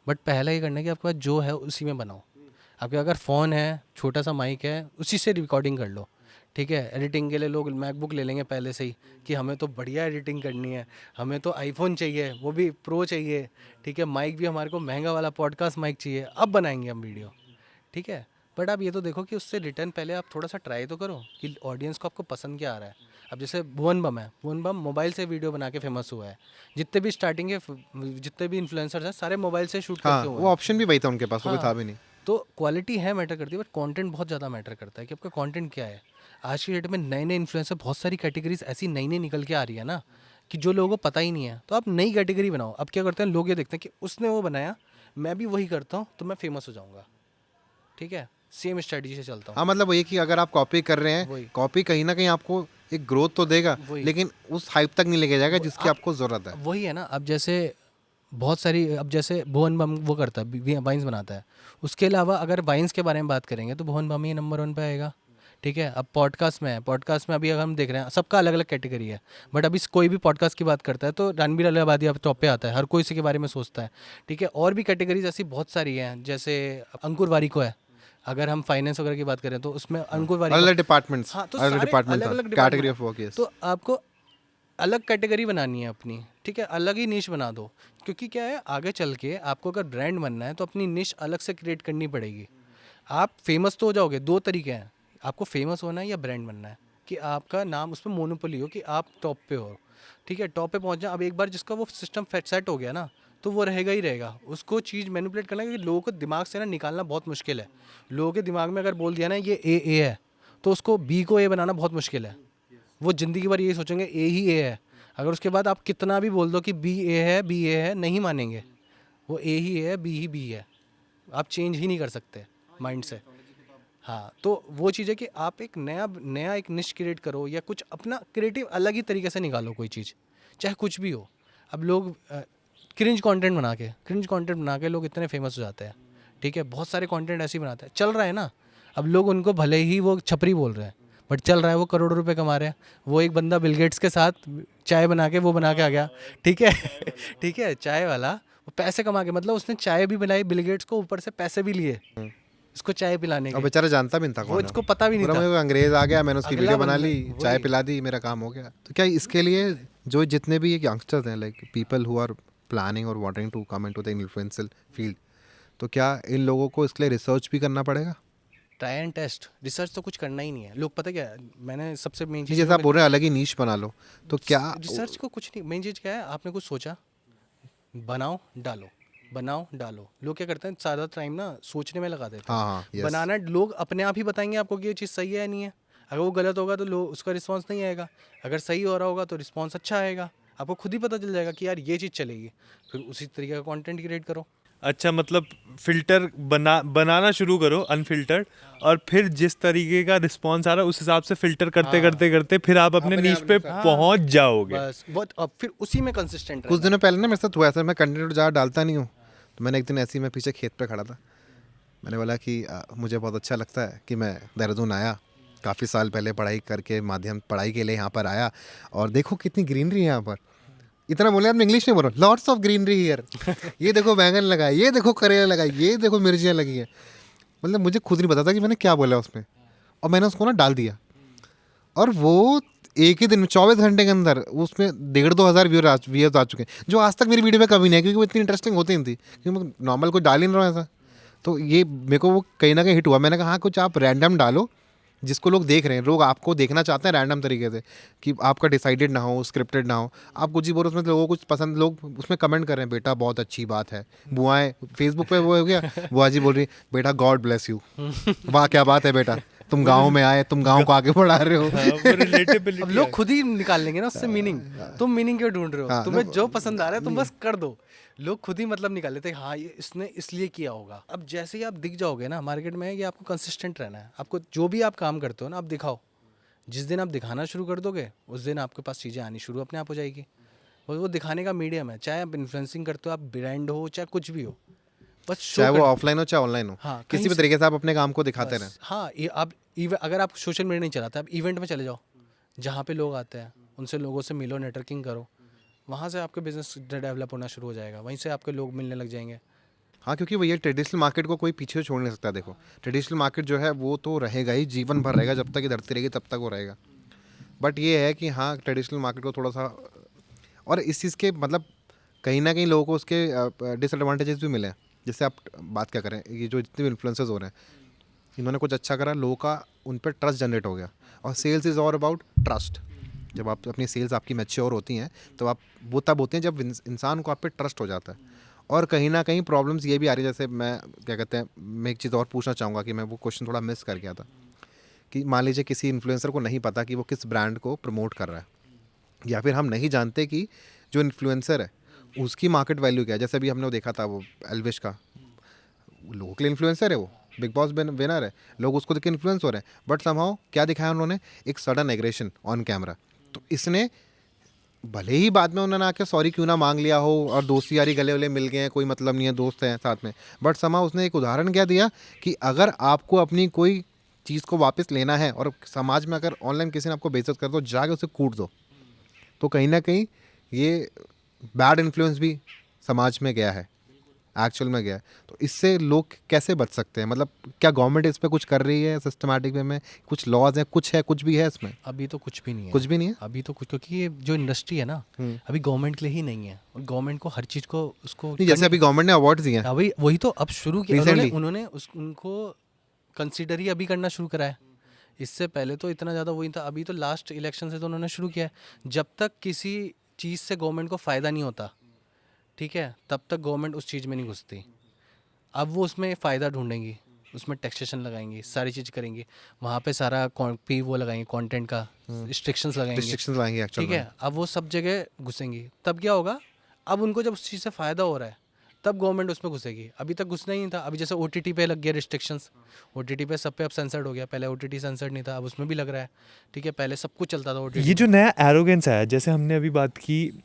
बट पहला ये करना है कि आपके पास जो है उसी में बनाओ। आपके अगर फ़ोन है, छोटा सा माइक है, उसी से रिकॉर्डिंग कर लो, ठीक है। एडिटिंग के लिए लोग मैकबुक ले लेंगे पहले से ही कि हमें तो बढ़िया एडिटिंग करनी है, हमें तो आईफोन चाहिए, वो भी प्रो चाहिए, ठीक है। माइक भी हमारे को महंगा वाला पॉडकास्ट माइक चाहिए, अब बनाएंगे हम वीडियो, ठीक है। बट आप ये तो देखो कि उससे रिटर्न पहले आप थोड़ा सा ट्राई तो करो कि ऑडियंस को आपको पसंद क्या आ रहा है। अब जैसे भुवन बम है, भुवन बम मोबाइल से वीडियो बना के फेमस हुआ है। जितने भी स्टार्टिंग के जितने भी इन्फ्लुएंसर्स हैं सारे मोबाइल से शूट हाँ, करके हुए वो हैं। ऑप्शन भी वही था उनके पास, वो हाँ, कोई था भी नहीं। तो क्वालिटी है मैटर करती है, बट कंटेंट बहुत ज़्यादा मैटर करता है कि आपका कंटेंट क्या है। आज की डेट में नए नए इन्फ्लुएंसर, बहुत सारी कैटेगरीज ऐसी नई नई निकल के आ रही है ना कि जो लोगों को पता ही नहीं है। तो आप नई कैटेगरी बनाओ। अब क्या करते हैं लोग, ये देखते हैं कि उसने वो बनाया, मैं भी वही करता हूँ तो मैं फेमस हो जाऊँगा, ठीक है। सेम स्ट्रेटजी से चलता हूँ। हाँ, मतलब वो ये कि अगर आप कॉपी कर रहे हैं, वही। कॉपी कहीं ना कहीं आपको एक ग्रोथ तो देगा, वही। लेकिन उस हाइप तक नहीं लेके जाएगा जिसकी आपको ज़रूरत है। वही है ना। अब जैसे बहुत सारी, अब जैसे भुवन बम वो करता है, वाइन्स बनाता है। उसके अलावा अगर वाइन्स के बारे में बात करेंगे तो भुवन बम ही नंबर 1 पे आएगा, ठीक है। अब पॉडकास्ट में है, पॉडकास्ट में अभी अगर हम देख रहे हैं सबका अलग अलग कैटेगरी है, बट अभी कोई भी पॉडकास्ट की बात करता है तो रणबीर अलाहाबादी अब टॉप पे आता है, हर कोई इसी के बारे में सोचता है, ठीक है। और भी कैटेगरीज ऐसी बहुत सारी हैं, जैसे अंकुर वारिको है। अगर हम फाइनेंस वगैरह की बात करें तो उसमें अंकुर वारिको, अलग डिपार्टमेंट्स, हाँ, तो अलग सारे डिपार्टमेंट, अलग-अलग category department. Of work, yes. तो आपको अलग कैटेगरी बनानी है अपनी, ठीक है। अलग ही निश बना दो, क्योंकि क्या है आगे चल के आपको अगर ब्रांड बनना है तो अपनी निश अलग से क्रिएट करनी पड़ेगी। आप फेमस तो हो जाओगे, 2 तरीके हैं, आपको फेमस होना है या ब्रांड बनना है, कि आपका नाम उस पर मोनोपोली हो, कि आप टॉप पे हो, ठीक है। टॉप पे पहुंच जाए। अब एक बार जिसका वो सिस्टम सेट हो गया ना, तो वो रहेगा ही रहेगा। उसको चीज़ मैनिपुलेट करना, क्योंकि लोगों को दिमाग से ना निकालना बहुत मुश्किल है। लोगों के दिमाग में अगर बोल दिया ना ये ए है, तो उसको बी को ए बनाना बहुत मुश्किल है। वो ज़िंदगी भर यही सोचेंगे ए ही ए है। अगर उसके बाद आप कितना भी बोल दो कि बी ए है, नहीं मानेंगे। वो ए ही ए है, बी ही बी है। आप चेंज ही नहीं कर सकते माइंड से। हाँ, तो वो चीज़ है कि आप एक नया एक निश क्रिएट करो, या कुछ अपना क्रिएटिव अलग ही तरीके से निकालो कोई चीज़, चाहे कुछ भी हो। अब लोग क्रिंज कंटेंट बना के लोग इतने फेमस हो जाते हैं, ठीक है। बहुत सारे कंटेंट ऐसे ही बनाते हैं, चल रहा है ना। अब लोग उनको भले ही वो छपरी बोल रहे हैं, बट चल रहा है, वो करोड़ों रुपए कमा रहे हैं। वो एक बंदा बिल गेट्स के साथ चाय बना के वो बना के आ गया, ठीक है ठीक है। चाय वाला वो पैसे कमा के, मतलब उसने चाय भी बनाई बिल गेट्स को, ऊपर से पैसे भी लिए इसको चाय पिलाने और के। बेचारा जानता भी नहीं था वो कौन है। इसको पता भी नहीं पूरा था। मेरे को अंग्रेज आ गया, मैंने उसकी अगला वीडियो बना बंदा, ली, चाय वही। पिला दी, मेरा काम हो गया। तो क्या इसके लिए जो जितने भी यंगस्टर्स हैं, like people who are planning और wanting to come into the influential field, तो क्या इन लोगों को इसके लिए रिसर्च भी करना पड़ेगा? ट्राई एंड टेस्ट, रिसर्च तो कुछ करना ही नहीं है। लोग पता क्या है, मैंने सबसे मेन नहीं, चीज़ जैसे आप बोल रहे हैं अलग ही नीश बना लो, तो क्या रिसर्च को कुछ नहीं, मेन चीज़ क्या है, आपने कुछ सोचा, बनाओ डालो, बनाओ डालो। लोग क्या करते हैं, ज़्यादा टाइम ना सोचने में लगा देते हैं। हाँ हाँ यस, बनाना लोग अपने आप ही बताएंगे आपको कि ये चीज़ सही है या नहीं है। अगर वो गलत होगा तो लोग उसका रिस्पांस नहीं आएगा, अगर सही हो रहा होगा तो रिस्पांस अच्छा आएगा। आपको खुद ही पता चल जाएगा कि यार ये चीज़ चलेगी, फिर उसी तरीके का कंटेंट क्रिएट करो। अच्छा, मतलब फिल्टर बनाना शुरू करो अनफिल्टर्ड, और फिर जिस तरीके का रिस्पॉन्स आ रहा है उस हिसाब से फिल्टर करते हाँ। करते करते फिर आप अपने अपने नीश आप पे निकल- हाँ, पहुंच जाओगे। बस वो अब फिर उसी में कंसिस्टेंट कुछ दिनों पहले ना मेरे साथ हुआ ऐसा, मैं कंटेंट ज़्यादा डालता नहीं हूँ, तो मैंने एक दिन ऐसे ही, मैं पीछे खेत पे खड़ा था, मैंने बोला कि मुझे बहुत अच्छा लगता है कि मैं देहरादून आया, काफ़ी साल पहले पढ़ाई करके माध्यम पढ़ाई के लिए यहाँ पर आया, और देखो कितनी ग्रीनरी है यहाँ पर। इतना बोले आपने इंग्लिश में बोलो, लॉट्स ऑफ ग्रीनरी हियर, ये देखो बैंगन लगा है, ये देखो करेला लगा है, ये देखो मिर्चियाँ लगी हैं। मतलब मुझे खुद नहीं पता था कि मैंने क्या बोला उसमें, और मैंने उसको ना डाल दिया, और वो एक ही दिन में 24 घंटे के अंदर उसमें 1,500-2,000 व्यूअर्स आ चुके हैं, जो आज तक मेरी वीडियो में कभी नहीं है, क्योंकि वो इतनी इंटरेस्टिंग होती नहीं थी, क्योंकि मैं नॉर्मल कोई डाल ही नहीं रहा ऐसा। तो ये मेरे को वो कहीं ना कहीं हिट हुआ। मैंने कहा हाँ, कुछ आप रैंडम डालो जिसको लोग देख रहे हैं, लोग आपको देखना चाहते हैं रैंडम तरीके से, कि आपका डिसाइडेड ना हो, स्क्रिप्टेड ना हो, आप कुछ ही बोलो उसमें, लोगों को कुछ पसंद, लोग उसमें कमेंट कर रहे हैं, बेटा बहुत अच्छी बात है, बुआएं फेसबुक पे वो हो गया, बुआ जी बोल रही बेटा गॉड ब्लेस यू, वाह क्या बात है बेटा, तुम गाँव में आए, तुम गाँव को आगे बढ़ा रहे हो। हाँ, वो relatability अब लोग है। खुद ही निकाल लेंगे ना उससे मीनिंग। तुम मीनिंग क्यों ढूंढ रहे हो? हाँ, तुम्हें जो पसंद आ रहा है तुम बस कर दो। लोग खुद ही मतलब निकाल लेते हैं, हाँ ये इसने इसलिए किया होगा। अब जैसे ही आप दिख जाओगे ना मार्केट में, कि आपको कंसिस्टेंट रहना है, आपको जो भी आप काम करते हो ना आप दिखाओ। जिस दिन आप दिखाना शुरू कर दोगे उस दिन आपके पास चीज़ें आनी शुरू अपने आप हो जाएगी। और वो दिखाने का मीडियम है, चाहे आप इन्फ्लुएंसिंग करते हो, आप ब्रांड हो, चाहे कुछ भी हो, बस show चाहे वो कर- ऑफलाइन हो चाहे ऑनलाइन हो, हाँ, किसी कहीं भी से- तरीके से आप अपने काम को दिखाते रहें। बस, हाँ ये आप अगर आप सोशल मीडिया नहीं चलाते, आप इवेंट में चले जाओ, जहाँ पे लोग आते हैं, उनसे लोगों से मिलो, नेटवर्किंग करो, वहाँ से आपका बिजनेस डेवलप होना शुरू हो जाएगा, वहीं से आपके लोग मिलने लग जाएंगे। हाँ, क्योंकि वो ये ट्रेडिशनल मार्केट को कोई पीछे छोड़ नहीं सकता। देखो ट्रेडिशनल मार्केट जो है वो तो रहेगा ही, जीवन भर रहेगा, जब तक ये धरती रहेगी तब तक वो रहेगा। बट ये है कि हाँ, ट्रेडिशनल मार्केट को थोड़ा सा, और इस चीज़ के मतलब कहीं ना कहीं लोगों को उसके डिसएडवांटेजेस भी मिले हैं। जैसे आप बात क्या करें, ये जो जितने भी इन्फ्लुएंसर्स हो रहे हैं, इन्होंने कुछ अच्छा करा, लोगों का उन पर ट्रस्ट जनरेट हो गया, और sales is all about trust. जब आप अपनी सेल्स आपकी मैच्योर होती हैं, तो आप वो तब होती हैं जब इंसान को आप पे ट्रस्ट हो जाता है। और कहीं ना कहीं प्रॉब्लम्स ये भी आ रही है, जैसे मैं क्या कहते हैं, मैं एक चीज़ और पूछना चाहूँगा कि मैं वो क्वेश्चन थोड़ा मिस कर गया था, कि मान लीजिए किसी इन्फ्लुएंसर को नहीं पता कि वो किस ब्रांड को प्रमोट कर रहा है, या फिर हम नहीं जानते कि जो इन्फ्लुएंसर है उसकी मार्केट वैल्यू क्या है। जैसे अभी हमने वो देखा था, वो एल्विश का, लोगों के लिए इन्फ्लुएंसर है, वो बिग बॉस विनर है, लोग उसको देख के इन्फ्लुएंस हो रहे हैं, बट समहाउ क्या दिखाया उन्होंने, एक सडन एग्रेशन ऑन कैमरा। तो इसने भले ही बाद में उन्होंने आके सॉरी क्यों ना मांग लिया हो, और दोस्ती यारी गले वले मिल गए हैं, कोई मतलब नहीं है, दोस्त हैं साथ में, बट समहाउ उसने एक उदाहरण क्या दिया कि अगर आपको अपनी कोई चीज़ को वापस लेना है, और समाज में अगर ऑनलाइन किसी ने आपको बेइज्जत कर दो, जाके उसे कूट दो। तो कहीं ना कहीं ये बैड इन्फ्लुएंस भी समाज में गया है, एक्चुअल में गया है। तो इससे लोग कैसे बच सकते हैं? मतलब क्या गवर्नमेंट इस पर कुछ कर रही है सिस्टमैटिक वे में, कुछ लॉज हैं, कुछ है, कुछ भी है इसमें? अभी तो कुछ भी नहीं है, कुछ भी नहीं है। अभी तो कुछ, क्योंकि ये जो इंडस्ट्री है ना अभी गवर्नमेंट के लिए ही नहीं है, और गवर्नमेंट को हर चीज़ को उसको नहीं, जैसे अभी गवर्नमेंट ने अवार्ड्स दिए हैं अभी वही तो अब शुरू किया Recently. उन्होंने उनको कंसीडर ही अभी करना शुरू करा है। इससे पहले तो इतना ज़्यादा वही था, अभी तो लास्ट इलेक्शन से तो उन्होंने शुरू किया है। जब तक किसी चीज़ से गवर्नमेंट को फ़ायदा नहीं होता, ठीक है, तब तक गवर्नमेंट उस चीज़ में नहीं घुसती। अब वो उसमें फ़ायदा ढूंढेंगी, उसमें टैक्सेशन लगाएंगी, सारी चीज़ करेंगी, वहाँ पे सारा वो लगाएंगे, कंटेंट का रिस्ट्रिक्शंस लगाएंगे, रिस्ट्रिक्शंस लाएंगे एक्चुअल ठीक है। अब वो सब जगह घुसेंगी, तब क्या होगा, अब उनको जब उस चीज़ से फ़ायदा हो रहा है तब गवर्नमेंट उसमें घुसेगी। अभी तक घुसना ही नहीं था। अभी जैसे OTT पे लग गया रिस्ट्रिक्शंस, OTT पे सब पे अब सेंसर्ड हो गया, पहले OTT सेंसर्ड नहीं था, अब उसमें भी लग रहा है, ठीक है। पहले सब कुछ चलता था OTT। ये जो नया एरोगेंस आया, जैसे हमने अभी बात की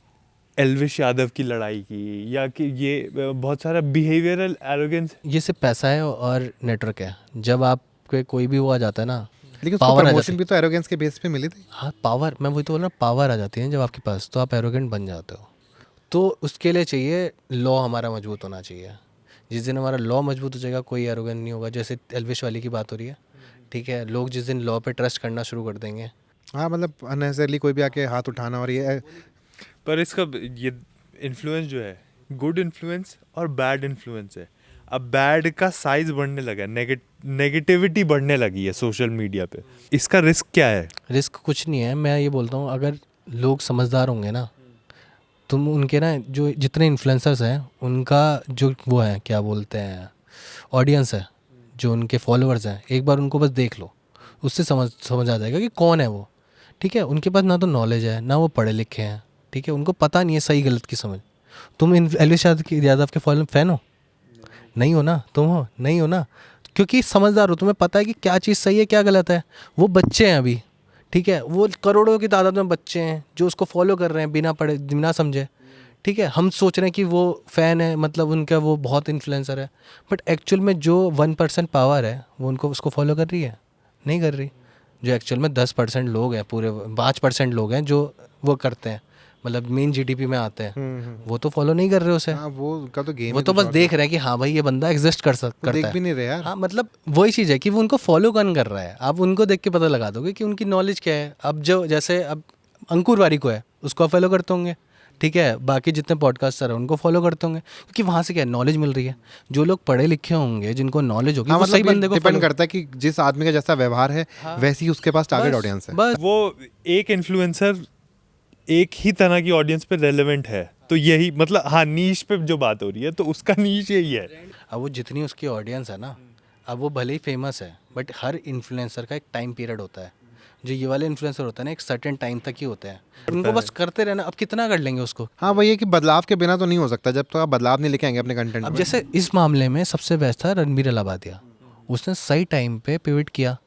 एल्विश यादव की लड़ाई की, या कि ये बहुत सारा बिहेवियरल एरोगेंस। ये सिर्फ पैसा है और नेटवर्क है। जब आपके कोई भी वो आ जाता है ना, लेकिन उसको पावर आ प्रमोशन जाती भी तो एरोगेंस के बेस पे मिली थी। हाँ पावर, मैं वही तो बोल रहा हूँ, पावर आ जाती है जब आपके पास, तो आप एरोगेंट बन जाते हो। तो उसके लिए चाहिए लॉ हमारा मजबूत होना चाहिए। जिस दिन हमारा लॉ मजबूत हो जाएगा कोई एरोगेंट नहीं होगा। जैसे एल्विश वाली की बात हो रही है, ठीक है, लोग जिस दिन लॉ पे ट्रस्ट करना शुरू कर देंगे। हाँ, मतलब अननेसेसरली कोई भी आके हाथ उठाना, और ये पर इसका ये इन्फ्लुएंस जो है गुड इन्फ्लुएंस और बैड इन्फ्लुएंस है। अब बैड का साइज बढ़ने लगा है, नेगेटिविटी बढ़ने लगी है सोशल मीडिया पे। इसका रिस्क क्या है? रिस्क कुछ नहीं है, मैं ये बोलता हूँ अगर लोग समझदार होंगे ना, तुम उनके ना जो जितने इन्फ्लुएंसर्स हैं उनका जो वो है क्या बोलते हैं ऑडियंस है, जो उनके फॉलोअर्स हैं, एक बार उनको बस देख लो, उससे समझ आ जाएगा कि कौन है वो। ठीक है, उनके पास ना तो नॉलेज है ना वो पढ़े लिखे हैं। ठीक है, उनको पता नहीं है सही गलत की समझ। तुम एलविश यादव के फॉलो फैन हो? नहीं हो ना, तुम हो नहीं हो ना, क्योंकि समझदार हो, तुम्हें पता है कि क्या चीज़ सही है क्या गलत है। वो बच्चे हैं अभी, ठीक है, वो करोड़ों की तादाद में बच्चे हैं जो उसको फॉलो कर रहे हैं बिना पढ़े बिना समझे। ठीक है, हम सोच रहे हैं कि वो फ़ैन है, मतलब उनका वो बहुत इन्फ्लुएंसर है, बट एक्चुअल में जो 1% पावर है वो उनको उसको फॉलो कर रही है? नहीं कर रही। जो एक्चुअल में 10% लोग हैं, पूरे 5% लोग हैं जो वो करते हैं, मतलब मेन जीडीपी में आते हैं, वो तो फॉलो नहीं कर रहे उसे। हाँ, वो का तो गेम वो तो बस देख रहे हैं कि हाँ भाई ये बंदा एग्जिस्ट करता देख है। भी नहीं रहे यार। हाँ, मतलब वही चीज़ है कि वो उनको फॉलो कौन कर रहा है। आप उनको देख के पता लगा दोगे कि उनकी नॉलेज क्या है। अब जो जैसे अब अंकुर वारी को है, उसको आप फॉलो करते होंगे, ठीक है, बाकी जितने पॉडकास्टर हैं उनको फॉलो करते होंगे, क्योंकि वहाँ से क्या है नॉलेज मिल रही है। जो लोग पढ़े लिखे होंगे, जिनको नॉलेज होगी, हाँ, वो मतलब सही बंदे को डिपेंड follow- करता है कि जिस आदमी का जैसा व्यवहार है वैसी ही उसके पास टारगेट बस- ऑडियंस है। बस वो एक इन्फ्लुएंसर एक ही तरह की ऑडियंस पे रेलेवेंट है, तो यही मतलब हाँ नीश पे जो बात हो रही है तो उसका नीश यही है। अब वो जितनी उसकी ऑडियंस है ना, अब वो भले ही फेमस है, बट हर इन्फ्लुएंसर का एक टाइम पीरियड होता है। जो ये वाले इन्फ्लुएंसर होता है ना, एक सर्टेन टाइम तक ही होते हैं, उनको बस करते रहना। अब कितना कर लेंगे उसको? हाँ, वही है कि बदलाव के बिना तो नहीं हो सकता, जब तक आप बदलाव नहीं लेके आएंगे अपने कंटेंट अब में। जैसे इस मामले में सबसे बेस्ट था रणबीर अलाहाबादिया। उसने सही टाइम पे पिवट किया,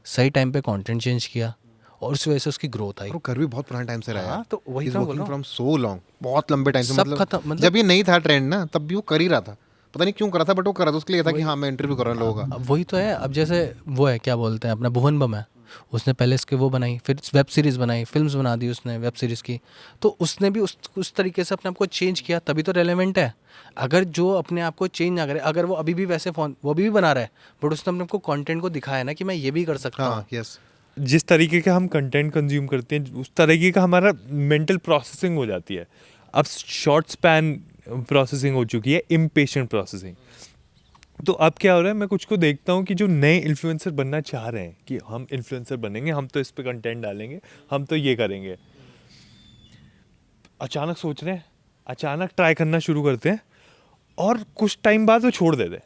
सही टाइम पे कंटेंट चेंज किया, और उस वजह से उसकी ग्रोथ आई। और वो कर भी बहुत पुराने टाइम से रहा है। हाँ, तो वही He's तो मैं बोल working रहा हूँ। from so long, बहुत लंबे टाइम से। सब खत्म, मतलब जब ये नहीं था ट्रेंड ना, तब भी वो कर ही रहा था। पता नहीं क्यों कर रहा था, बट वो कर रहा था उसके लिए था कि हाँ मैं इंटरव्यू कर रहा हूँ लोगों का। अब वही तो है। अब जैसे वो है क्या बोलते हैं अपना भुवन बम है, उसने पहले इसके वो बनाई, फिर वेब सीरीज़ बनाई, फिल्म्स बना दी उसने वेब सीरीज़ की, तो उसने भी उस तरीके से अपने आप को चेंज किया, तभी तो रेलेवेंट है। अगर जो अपने आप को चेंज ना करे, अगर वो अभी भी वैसे फोन वो अभी भी बना रहा है, बट उसने अपने आप को कंटेंट को दिखाया ना कि मैं ये भी कर सकता हूँ। हाँ, यस। जिस तरीके का हम कंटेंट कंज्यूम करते हैं उस तरीके का हमारा मेंटल प्रोसेसिंग हो जाती है। अब शॉर्ट स्पैन प्रोसेसिंग हो चुकी है, इम्पेशेंट प्रोसेसिंग। तो अब क्या हो रहा है, मैं कुछ को देखता हूँ कि जो नए इन्फ्लुएंसर बनना चाह रहे हैं कि हम इन्फ्लुएंसर बनेंगे, हम तो इस पे कंटेंट डालेंगे, हम तो ये करेंगे, अचानक सोच रहे हैं, अचानक ट्राई करना शुरू करते हैं, और कुछ टाइम बाद वो छोड़ देते हैं।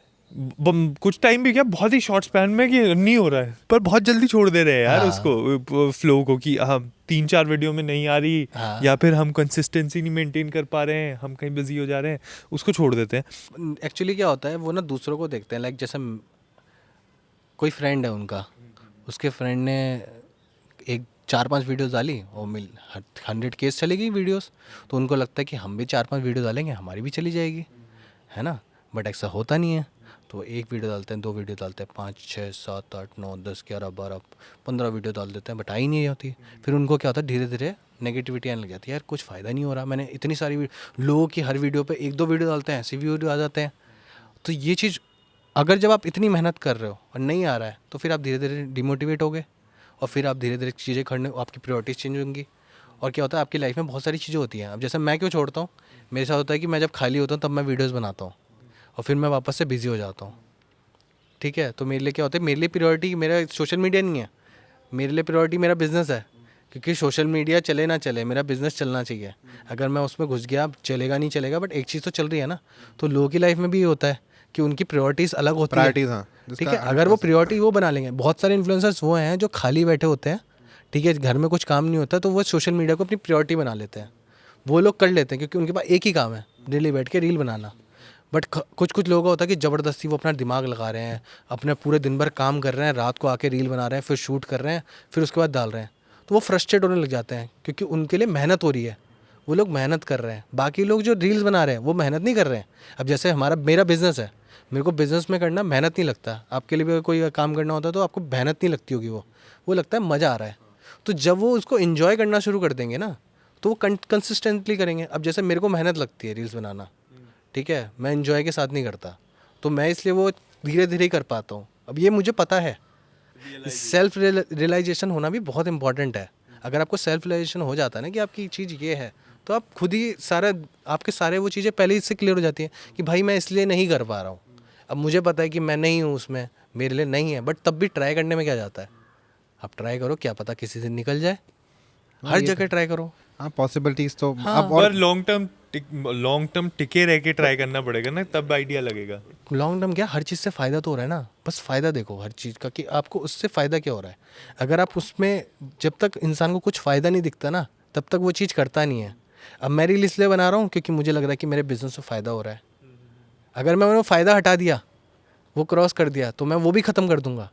कुछ टाइम भी क्या, बहुत ही शॉर्ट स्पैन में कि नहीं हो रहा है, पर बहुत जल्दी छोड़ दे रहे हैं यार। हाँ। उसको फ्लो को कि हम 3-4 वीडियो में नहीं आ रही, हाँ। या फिर हम कंसिस्टेंसी नहीं मेंटेन कर पा रहे हैं, हम कहीं बिजी हो जा रहे हैं, उसको छोड़ देते हैं। एक्चुअली क्या होता है, वो ना दूसरों को देखते हैं। लाइक जैसे कोई फ्रेंड है उनका, उसके फ्रेंड ने एक 4-5 वीडियोस डाली और 100 केस चली गई वीडियोस, तो उनको लगता है कि हम भी 4-5 वीडियो डालेंगे हमारी भी चली जाएगी, है ना। बट ऐसा होता नहीं है। तो एक वीडियो डालते हैं, 2 वीडियो डालते हैं, 5, 6, 7, 8, 9, 10, 11, 12, 15 वीडियो डाल देते हैं, बट आई नहीं होती। फिर उनको क्या होता है, धीरे धीरे नेगेटिविटी आने लग जाती है, यार कुछ फ़ायदा नहीं हो रहा। मैंने इतनी सारी लोगों की हर वीडियो पे 1-2 वीडियो डालते हैं, ऐसे वीडियो आ जाते हैं। तो ये चीज़ अगर जब आप इतनी मेहनत कर रहे हो और नहीं आ रहा है, तो फिर आप धीरे धीरे डिमोटिवेट हो गए, और फिर आप धीरे धीरे चीज़ें करने, आपकी प्रायोरिटीज़ चेंज होंगी। और क्या होता है, आपकी लाइफ में बहुत सारी चीज़ें होती हैं। अब जैसे मैं क्यों छोड़ता हूँ, मेरे साथ होता है कि मैं जब खाली होता हूँ तब मैं वीडियोज़ बनाता हूँ, और फिर मैं वापस से बिज़ी हो जाता हूँ। ठीक है, तो मेरे लिए क्या होता है, मेरे लिए प्रायोरिटी मेरा सोशल मीडिया नहीं है, मेरे लिए प्रायोरिटी मेरा बिज़नेस है। क्योंकि सोशल मीडिया चले ना चले, मेरा बिज़नेस चलना चाहिए। अगर मैं उसमें घुस गया, चलेगा नहीं चलेगा, बट एक चीज़ तो चल रही है ना। तो लोगों की लाइफ में भी ये होता है कि उनकी प्रायोरिटीज़ अलग होती है। प्रायोरिटीज, हाँ। ठीक है, अगर वो प्रायोरिटी वो बना लेंगे। बहुत सारे इन्फ्लुएंसर्स वो हैं जो खाली बैठे होते हैं, ठीक है, घर में कुछ काम नहीं होता, तो वो सोशल मीडिया को अपनी प्रायोरिटी बना लेते हैं। वो लोग कर लेते हैं क्योंकि उनके पास एक ही काम है, डेली बैठ के रील बनाना। बट कुछ लोगों का होता है कि ज़बरदस्ती वो अपना दिमाग लगा रहे हैं, अपने पूरे दिन भर काम कर रहे हैं, रात को आके रील बना रहे हैं, फिर शूट कर रहे हैं, फिर उसके बाद डाल रहे हैं। तो वो फ्रस्ट्रेट होने लग जाते हैं क्योंकि उनके लिए मेहनत हो रही है, वो लोग मेहनत कर रहे हैं। बाकी लोग जो रील्स बना रहे हैं वो मेहनत नहीं कर रहे हैं। अब जैसे मेरा बिज़नेस है, मेरे को बिज़नेस में करना मेहनत नहीं लगता। आपके लिए भी कोई काम करना होता है तो आपको मेहनत नहीं लगती होगी, वो लगता है मज़ा आ रहा है। तो जब वो उसको इन्जॉय करना शुरू कर देंगे ना, तो वो कंसिस्टेंटली करेंगे। अब जैसे मेरे को मेहनत लगती है रील्स बनाना, ठीक है, मैं इन्जॉय के साथ नहीं करता, तो मैं इसलिए वो धीरे धीरे कर पाता हूँ। अब ये मुझे पता है, सेल्फ रियलाइजेशन होना भी बहुत इंपॉर्टेंट है। अगर आपको सेल्फ रियलाइजेशन हो जाता है ना कि आपकी चीज़ ये है तो आप खुद ही सारा आपके सारे वो चीज़ें पहले ही इससे क्लियर हो जाती हैं कि भाई मैं इसलिए नहीं कर पा रहा हूँ। अब मुझे पता है कि मैं नहीं हूँ उसमें, मेरे लिए नहीं है, बट तब भी ट्राई करने में क्या जाता है। आप ट्राई करो, क्या पता किसी से निकल जाए। हर जगह ट्राई करो। हाँ पॉसिबिलिटीज तो हाँ, अब और पर लॉन्ग टर्म टिके रह के ट्राई करना पड़ेगा ना, तब आइडिया लगेगा। लॉन्ग टर्म क्या, हर चीज़ से फ़ायदा तो हो रहा है ना, बस फ़ायदा देखो हर चीज़ का कि आपको उससे फ़ायदा क्या हो रहा है। अगर आप उसमें, जब तक इंसान को कुछ फ़ायदा नहीं दिखता ना, तब तक वो चीज़ करता नहीं है। अब मैं रील इसलिए बना रहा हूँ क्योंकि मुझे लग रहा है कि मेरे बिज़नेस में फ़ायदा हो रहा है। अगर मैं वो फ़ायदा हटा दिया, वो क्रॉस कर दिया, तो मैं वो भी ख़त्म कर दूंगा।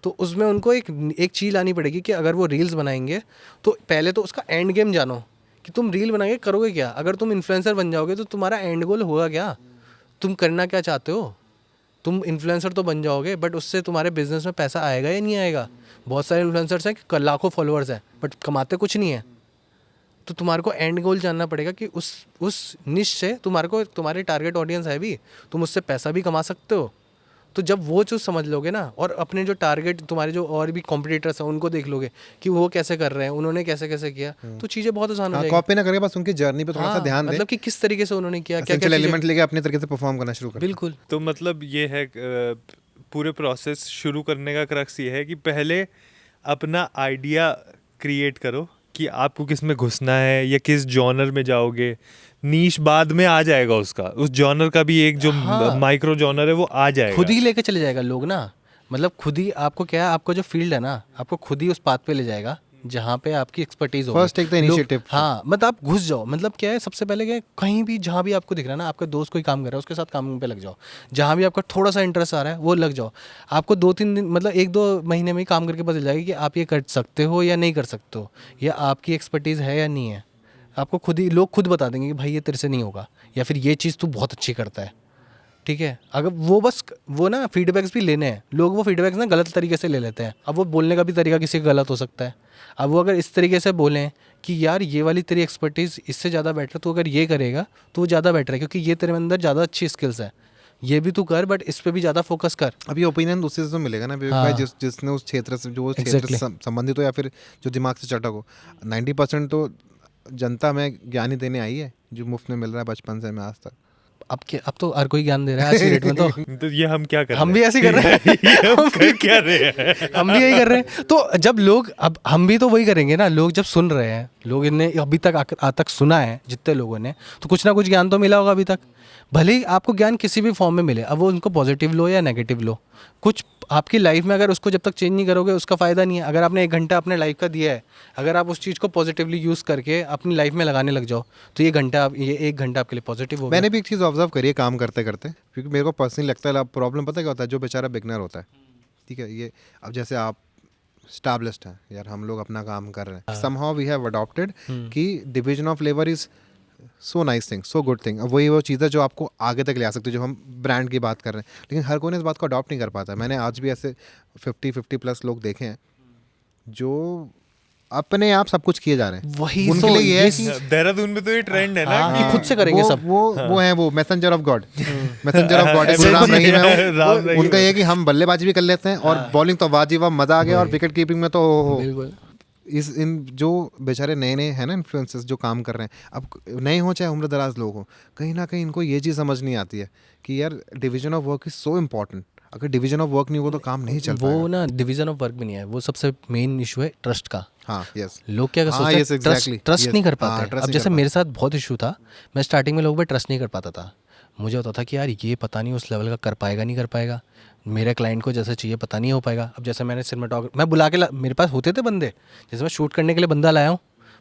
तो उसमें उनको एक चीज़ लानी पड़ेगी कि अगर वो रील्स बनाएंगे तो पहले तो उसका एंड गेम जानो कि तुम रील बनाएंगे करोगे क्या। अगर तुम इन्फ्लुएंसर बन जाओगे तो तुम्हारा एंड गोल होगा क्या, तुम करना क्या चाहते हो। तुम इन्फ्लुएंसर तो बन जाओगे, बट उससे तुम्हारे बिजनेस में पैसा आएगा या नहीं आएगा। बहुत सारे इन्फ्लुएंसर्स हैं कि लाखों फॉलोअर्स हैं बट कमाते कुछ नहीं है। तो तुम्हारे को एंड गोल जानना पड़ेगा कि उस निश से तुम्हारे टारगेट ऑडियंस है भी, तुम उससे पैसा भी कमा सकते हो। तो जब वो चीज़ समझ लोगे ना, और अपने जो टारगेट तुम्हारे जो और भी कॉम्पिटिटर्स हैं उनको देख लोगे कि वो कैसे कर रहे हैं, उन्होंने कैसे कैसे किया, तो चीज़ें बहुत आसान हो जाएगी। कॉपी ना करके बस उनकी जर्नी पे थोड़ा सा ध्यान दें, मतलब कि किस तरीके से उन्होंने किया, क्या एसेंशियल एलिमेंट लेके अपने तरीके से परफॉर्म करना शुरू करें। बिल्कुल। तो मतलब ये है पूरे प्रोसेस शुरू करने का क्रक्स ये है कि पहले अपना आइडिया क्रिएट करो कि आपको किस में घुसना है या किस जॉनर में जाओगे। नीश बाद में आ जाएगा उसका, उस जॉनर का भी एक जो माइक्रो जॉनर है वो आ जाएगा, खुद ही लेके चले जाएगा लोग ना। मतलब खुद ही आपको क्या है, आपको जो फील्ड है ना, आपको खुद ही उस पाथ पे ले जाएगा जहाँ पे आपकी एक्सपर्टीज होगी। First take the initiative. हाँ, मतलब आप घुस जाओ। मतलब क्या है, सबसे पहले क्या है, कहीं भी जहाँ भी आपको दिख रहा है ना, आपका दोस्त कोई काम कर रहा है उसके साथ काम पे लग जाओ। जहाँ भी आपका थोड़ा सा इंटरेस्ट आ रहा है वो लग जाओ। आपको 2-3 दिन, मतलब 1-2 महीने में ही काम करके पता चल जाएगा कि आप ये कर सकते हो या नहीं कर सकते हो, या आपकी एक्सपर्टीज़ है या नहीं है। आपको खुद ही लोग खुद बता देंगे कि भाई ये तेरे से नहीं होगा, या फिर ये चीज़ तू बहुत अच्छी करता है। ठीक है, अगर वो ना फीडबैक्स भी लेने हैं, लोग वो फीडबैक्स ना गलत तरीके से ले लेते हैं। अब वो बोलने का भी तरीका किसी का गलत हो सकता है। अब वो अगर इस तरीके से बोलें कि यार ये वाली तेरी एक्सपर्टीज़ इससे ज़्यादा बेटर, तो अगर ये करेगा तो वो ज़्यादा बेटर है क्योंकि ये तेरे अंदर ज़्यादा अच्छी स्किल्स है, ये भी तू कर, बट इस पे भी ज़्यादा फोकस कर। अब ये ओपिनियन दूसरे से मिलेगा ना विवेक हाँ। भाई, जिसने उस क्षेत्र से, जो उस क्षेत्र से संबंधित हो या फिर जो दिमाग से चटक हो। 90% तो जनता में ज्ञान ही देने आई है जो मुफ्त में मिल रहा है बचपन से मैं आज तक। अब तो हर कोई ज्ञान दे रहा है आज की डेट में। तो ये हम क्या कर रहे हैं? हम भी ऐसे कर रहे हैं। हम क्या रहे हैं? हम भी यही कर रहे हैं। तो जब लोग, अब हम भी तो वही करेंगे ना। लोग जब सुन रहे हैं, लोग इन्हें अभी तक सुना है जितने लोगों ने, तो कुछ ना कुछ ज्ञान तो मिला होगा अभी तक। भले ही आपको ज्ञान किसी भी फॉर्म में मिले, अब वो उनको पॉजिटिव लो या नेगेटिव लो, कुछ आपकी लाइफ में अगर उसको जब तक चेंज नहीं करोगे उसका फ़ायदा नहीं है। अगर आपने 1 घंटा अपने लाइफ का दिया है, अगर आप उस चीज़ को पॉजिटिवली यूज़ करके अपनी लाइफ में लगाने लग जाओ, तो ये 1 घंटा आपके लिए पॉजिटिव होगा। मैंने भी एक चीज़ ऑब्जर्व करी है काम करते करते, क्योंकि मेरे को पर्सनली लगता है प्रॉब्लम पता क्या होता है, जो बेचारा बिगनर होता है, ठीक है, ये अब जैसे आप स्टैब्लिश्ड हैं यार, हम लोग अपना काम कर रहे हैं, समहाउ वी हैव अडॉप्टेड कि division of labour is so nice thing, so good thing. अब वही वो चीज़ है जो आपको आगे तक ले आ सकती है, जो हम ब्रांड की बात कर रहे हैं, लेकिन हर कोई इस बात को अडॉप्ट नहीं कर पाता। मैंने आज भी ऐसे 50+ लोग देखे हैं जो अपने आप सब कुछ किए जा रहे हैं। वही उनके लिए ये है कि देहरादून में तो ये ट्रेंड है ना कि खुद से करेंगे सब। वो है वो messenger of God, messenger of God Ram Rahim है वो। उनका ये है कि हम बल्लेबाजी भी कर लेते हैं और बॉलिंग तो वाजिब, मजा आ गया, और विकेट कीपिंग में तो बिल्कुल। इन जो बेचारे नए नए हैं ना इन्फ्लुएंसर्स जो काम कर रहे हैं, अब नए हो चाहे उम्र दराज लोग हो, कहीं ना कहीं इनको ये चीज़ समझ नहीं आती है कि यार division of work is so important. अगर डिवीजन ऑफ वर्क नहीं होगा तो काम नहीं चल पाएगा। वो ना डिवीजन ऑफ वर्क भी नहीं है, वो सबसे मेन इशू है ट्रस्ट का। हाँ यस, लोग क्या सोचते हैं, ट्रस्ट नहीं कर पाते। अब जैसे मेरे साथ बहुत इशू था, मैं स्टार्टिंग में लोगों पे ट्रस्ट नहीं कर पाता था। मुझे होता था कि यार ये पता नहीं उस लेवल का कर पाएगा नहीं कर पाएगा, मेरे क्लाइंट को जैसे चाहिए पता नहीं हो पाएगा। अब जैसे मैंने सिनेमेटोग्राफर मैं बुला के मेरे पास होते थे बंदे, जैसे मैं शूट करने के लिए बंदा लाया हूँ,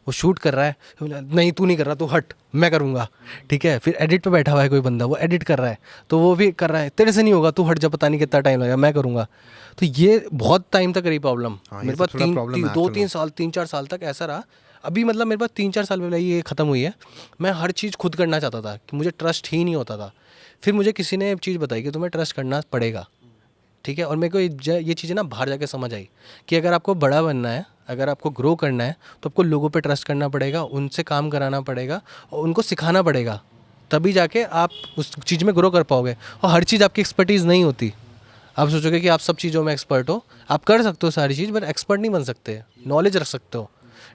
वो शूट कर रहा है, नहीं तू नहीं कर रहा, तू हट, मैं करूँगा, ठीक है। फिर एडिट पे बैठा हुआ है कोई बंदा, वो एडिट कर रहा है, तो वो भी कर रहा है, तेरे से नहीं होगा, तू हट जा, पता नहीं कितना टाइम लगेगा, मैं करूँगा। तो ये बहुत टाइम तक रही प्रॉब्लम। मेरे पास 2-3 साल 3-4 साल तक ऐसा रहा। अभी मतलब मेरे पास 3-4 साल पहले ये ख़त्म हुई है। मैं हर चीज़ खुद करना चाहता था कि मुझे ट्रस्ट ही नहीं होता था। फिर मुझे किसी ने एक चीज़ बताई कि तुम्हें ट्रस्ट करना पड़ेगा, ठीक है। और मेरे को ये चीज़ें ना बाहर जाके समझ आई कि अगर आपको बड़ा बनना है, अगर आपको ग्रो करना है, तो आपको लोगों पे ट्रस्ट करना पड़ेगा, उनसे काम कराना पड़ेगा और उनको सिखाना पड़ेगा, तभी जाके आप उस चीज़ में ग्रो कर पाओगे। और हर चीज़ आपकी एक्सपर्टीज़ नहीं होती। आप सोचोगे कि आप सब चीज़ों में एक्सपर्ट हो, आप कर सकते हो सारी चीज़, बट एक्सपर्ट नहीं बन सकते। नॉलेज रख सकते हो,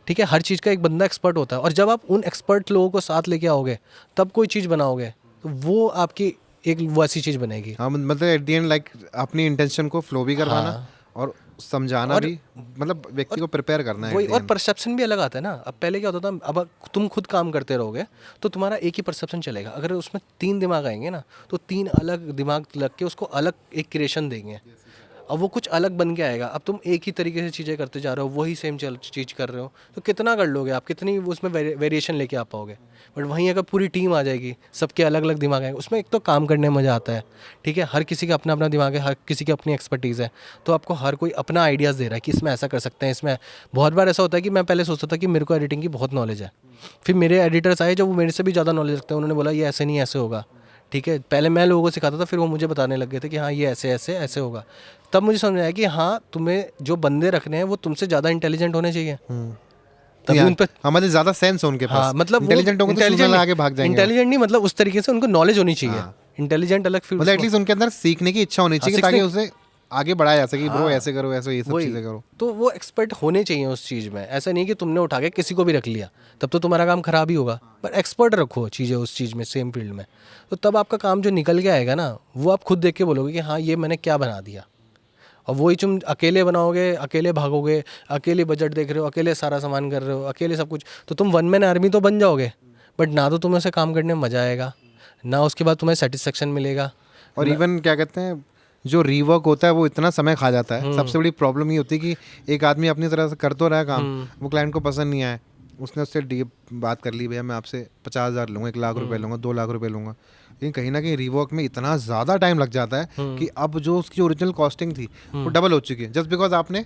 ठीक है, हर चीज़ का एक बंदा एक्सपर्ट होता है, और जब आप उन एक्सपर्ट लोगों को साथ लेके आओगे तब कोई चीज़ बनाओगे, तो वो आपकी एक वैसी चीज़ बनेगी। हाँ, मतलब एट द एंड लाइक अपनी इंटेंशन को फ्लो भी करवाना हाँ। और समझाना और- भी, मतलब व्यक्ति को प्रिपेयर करना है वही, at the और end। परसेप्शन भी अलग आता है ना। अब पहले क्या होता था, अब तुम खुद काम करते रहोगे तो तुम्हारा एक ही परसेप्शन चलेगा। अगर उसमें 3 दिमाग आएंगे ना, तो 3 अलग दिमाग लग के उसको अलग एक क्रिएशन देंगे, अब वो कुछ अलग बन के आएगा। अब तुम एक ही तरीके से चीज़ें करते जा रहे हो, वही सेम चीज़ कर रहे हो, तो कितना कर लोगे आप, कितनी उसमें वेरिएशन लेके आ पाओगे। बट वहीं अगर पूरी टीम आ जाएगी, सबके अलग अलग दिमाग आएंगे, उसमें एक तो काम करने में मज़ा आता है, ठीक है, हर किसी का अपना अपना दिमाग है, हर किसी की अपनी एक्सपर्टीज़ है, तो आपको हर कोई अपना आइडियाज़ दे रहा है कि इसमें ऐसा कर सकते हैं, इसमें। बहुत बार ऐसा होता है कि मैं पहले सोचता था कि मेरे को एडिटिंग की बहुत नॉलेज है, फिर मेरे एडिटर्स आए जो वो मेरे से भी ज़्यादा नॉलेज रखते हैं, उन्होंने बोला ये ऐसे नहीं ऐसे होगा, ठीक है। पहले मैं लोगों को सिखाता था, फिर वो मुझे बताने लग गए थे कि हाँ ये ऐसे ऐसे ऐसे होगा। तब मुझे समझ आया कि हाँ, तुम्हें जो बंदे रखने हैं वो तुमसे ज़्यादा इंटेलिजेंट होने चाहिए, तभी उन पर। हमारे ज्यादा सेंस है उनके पास। हाँ, मतलब इंटेलिजेंट होंगे तो सूजन आगे भाग जाएंगे। इंटेलिजेंट नहीं, मतलब उस तरीके से उनको नॉलेज होनी चाहिए। हाँ। इंटेलिजेंट अलग, फिर मतलब एटलीस्ट उनके अंदर सीखने की इच्छा होनी चाहिए, ताकि उसे आगे बढ़ाया जा सके, ब्रो हाँ। ऐसे करो, ऐसे ये सब वही, चीजें करो। तो वो एक्सपर्ट होने चाहिए उस चीज़ में। ऐसा नहीं कि तुमने उठा के किसी को भी रख लिया, तब तो तुम्हारा काम खराब ही होगा। पर एक्सपर्ट रखो चीज़ें उस चीज़ में, सेम फील्ड में, तो तब आपका काम जो निकल के आएगा ना, वो आप खुद देख के बोलोगे कि हाँ ये मैंने क्या बना दिया। और वही तुम अकेले बनाओगे, अकेले भागोगे, अकेले बजट देख रहे हो, अकेले सारा सामान कर रहे हो, अकेले सब कुछ, तो तुम वन मैन आर्मी तो बन जाओगे, बट ना तो तुम्हें उसे काम करने में मज़ा आएगा, ना उसके बाद तुम्हें सेटिस्फेक्शन मिलेगा। और इवन क्या कहते हैं, जो रीवर्क होता है वो इतना समय खा जाता है। सबसे बड़ी प्रॉब्लम ये होती है कि एक आदमी अपनी तरह से कर तो रहा है काम, वो क्लाइंट को पसंद नहीं आया, उसने उससे बात कर ली, भैया मैं आपसे 50,000 लूँगा, 1 लाख रुपए लूँगा, 2 लाख रुपए लूँगा, लेकिन कहीं ना कहीं रीवर्क में इतना ज़्यादा टाइम लग जाता है कि अब जो उसकी ओरिजिनल कॉस्टिंग थी वो डबल हो चुकी है, जस्ट बिकॉज आपने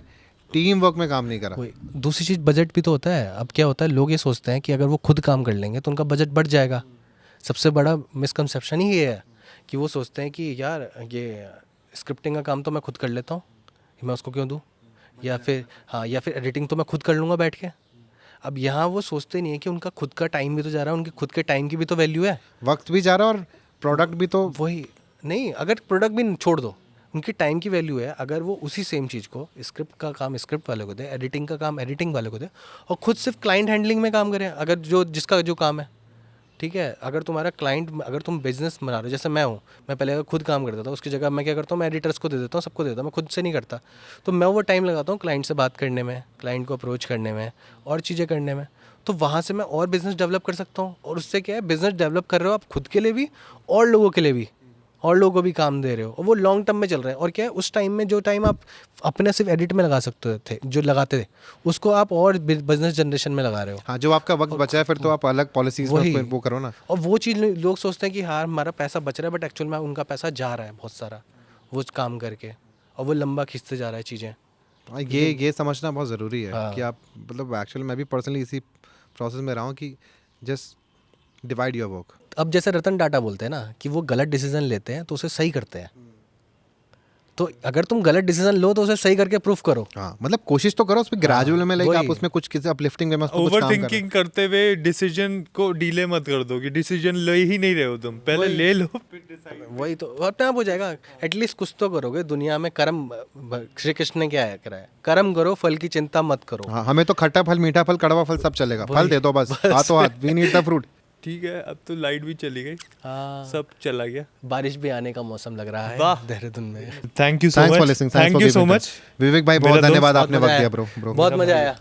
टीम वर्क में काम नहीं करा। वही, दूसरी चीज़ बजट भी तो होता है। अब क्या होता है, लोग ये सोचते हैं कि अगर वो खुद काम कर लेंगे तो उनका बजट बढ़ जाएगा। सबसे बड़ा मिसकंसेप्शन ही ये है कि वो सोचते हैं कि यार ये स्क्रिप्टिंग का काम तो मैं खुद कर लेता हूँ, मैं उसको क्यों दूँ, या फिर हाँ, या फिर एडिटिंग तो मैं खुद कर लूँगा बैठ के। अब यहाँ वो सोचते नहीं है कि उनका खुद का टाइम भी तो जा रहा है, उनके खुद के टाइम की भी तो वैल्यू है, वक्त भी जा रहा है और प्रोडक्ट भी तो। वही नहीं, अगर प्रोडक्ट भी छोड़ दो, उनकी टाइम की वैल्यू है। अगर वो उसी सेम चीज़ को, स्क्रिप्ट का काम स्क्रिप्ट वाले को दे, एडिटिंग का काम एडिटिंग वाले को दे, और खुद सिर्फ क्लाइंट हैंडलिंग में काम करें, अगर जो जिसका जो काम है, ठीक है। अगर तुम्हारा क्लाइंट, अगर तुम बिजनेस बना रहे हो, जैसे मैं हूँ, मैं पहले अगर खुद काम करता था, उसकी जगह मैं क्या करता हूँ, मैं एडिटर्स को दे देता हूँ, सबको दे देता हूँ, मैं खुद से नहीं करता, तो मैं वो टाइम लगाता हूँ क्लाइंट से बात करने में, क्लाइंट को अप्रोच करने में, और चीज़ें करने में। तो वहाँ से मैं और बिज़नेस डेवलप कर सकता हूँ, और उससे क्या है, बिज़नेस डेवलप कर रहे हो आप खुद के लिए भी और लोगों के लिए भी, और लोगों को भी काम दे रहे हो, और वो लॉन्ग टर्म में चल रहा है। और क्या है, उस टाइम में जो टाइम आप अपने सिर्फ एडिट में लगा सकते थे, जो लगाते थे, उसको आप और बिजनेस जनरेशन में लगा रहे हो। हाँ, जो आपका वक्त बचा है फिर तो आप अलग पॉलिसीज में उसको वो करो ना। और वो चीज़ लोग सोचते हैं कि हाँ हमारा पैसा बच रहा है, बट एक्चुअल में उनका पैसा जा रहा है बहुत सारा वो काम करके, और वो लंबा खींचते जा रहा है चीज़ें। हाँ, ये समझना बहुत ज़रूरी है हाँ। कि आप, मतलब एक्चुअली मैं भी पर्सनली इसी प्रोसेस में रहा हूँ कि जस्ट डिवाइड योर वर्क। अब जैसे रतन टाटा बोलते हैं ना कि वो गलत डिसीजन लेते हैं तो उसे सही करते हैं, तो अगर तुम गलत डिसीजन लो तो उसे सही करके प्रूफ करो। हाँ, मतलब कोशिश तो करो उस पर ग्रेजुअल में, लाइक वही। आप उसमें कुछ किसी अपलिफ्टिंग वे में उसको कुछ ओवर काम करो। थिंकिंग करते हुए डिसीजन को डीले मत कर दो कि डिसीजन ले ही नहीं रहे हो तुम, पहले ले लो फिर decide। वही तो अपने आप हो जाएगा। एटलीस्ट कुछ तो करोगे दुनिया में। कर्म, श्री कृष्ण ने क्या कराया, कर्म करो फल की चिंता मत करो। हाँ, हमें तो खट्टा फल, मीठा फल, कड़वा फल सब चलेगा, फल दे दो बस, हाथों हाथ, वी नीड द फ्रूट। ठीक है, अब तो लाइट भी चली गई, हाँ, सब चला गया। बारिश भी आने का मौसम लग रहा है वाह। देहरादून में। Thank you so thanks for much, listening, thank you so much Vivek भाई, बहुत मेरा दोस्त, धन्यवाद, बहुत आपने मजा वक्त आया। दिया ब्रो। बहुत मजा आया।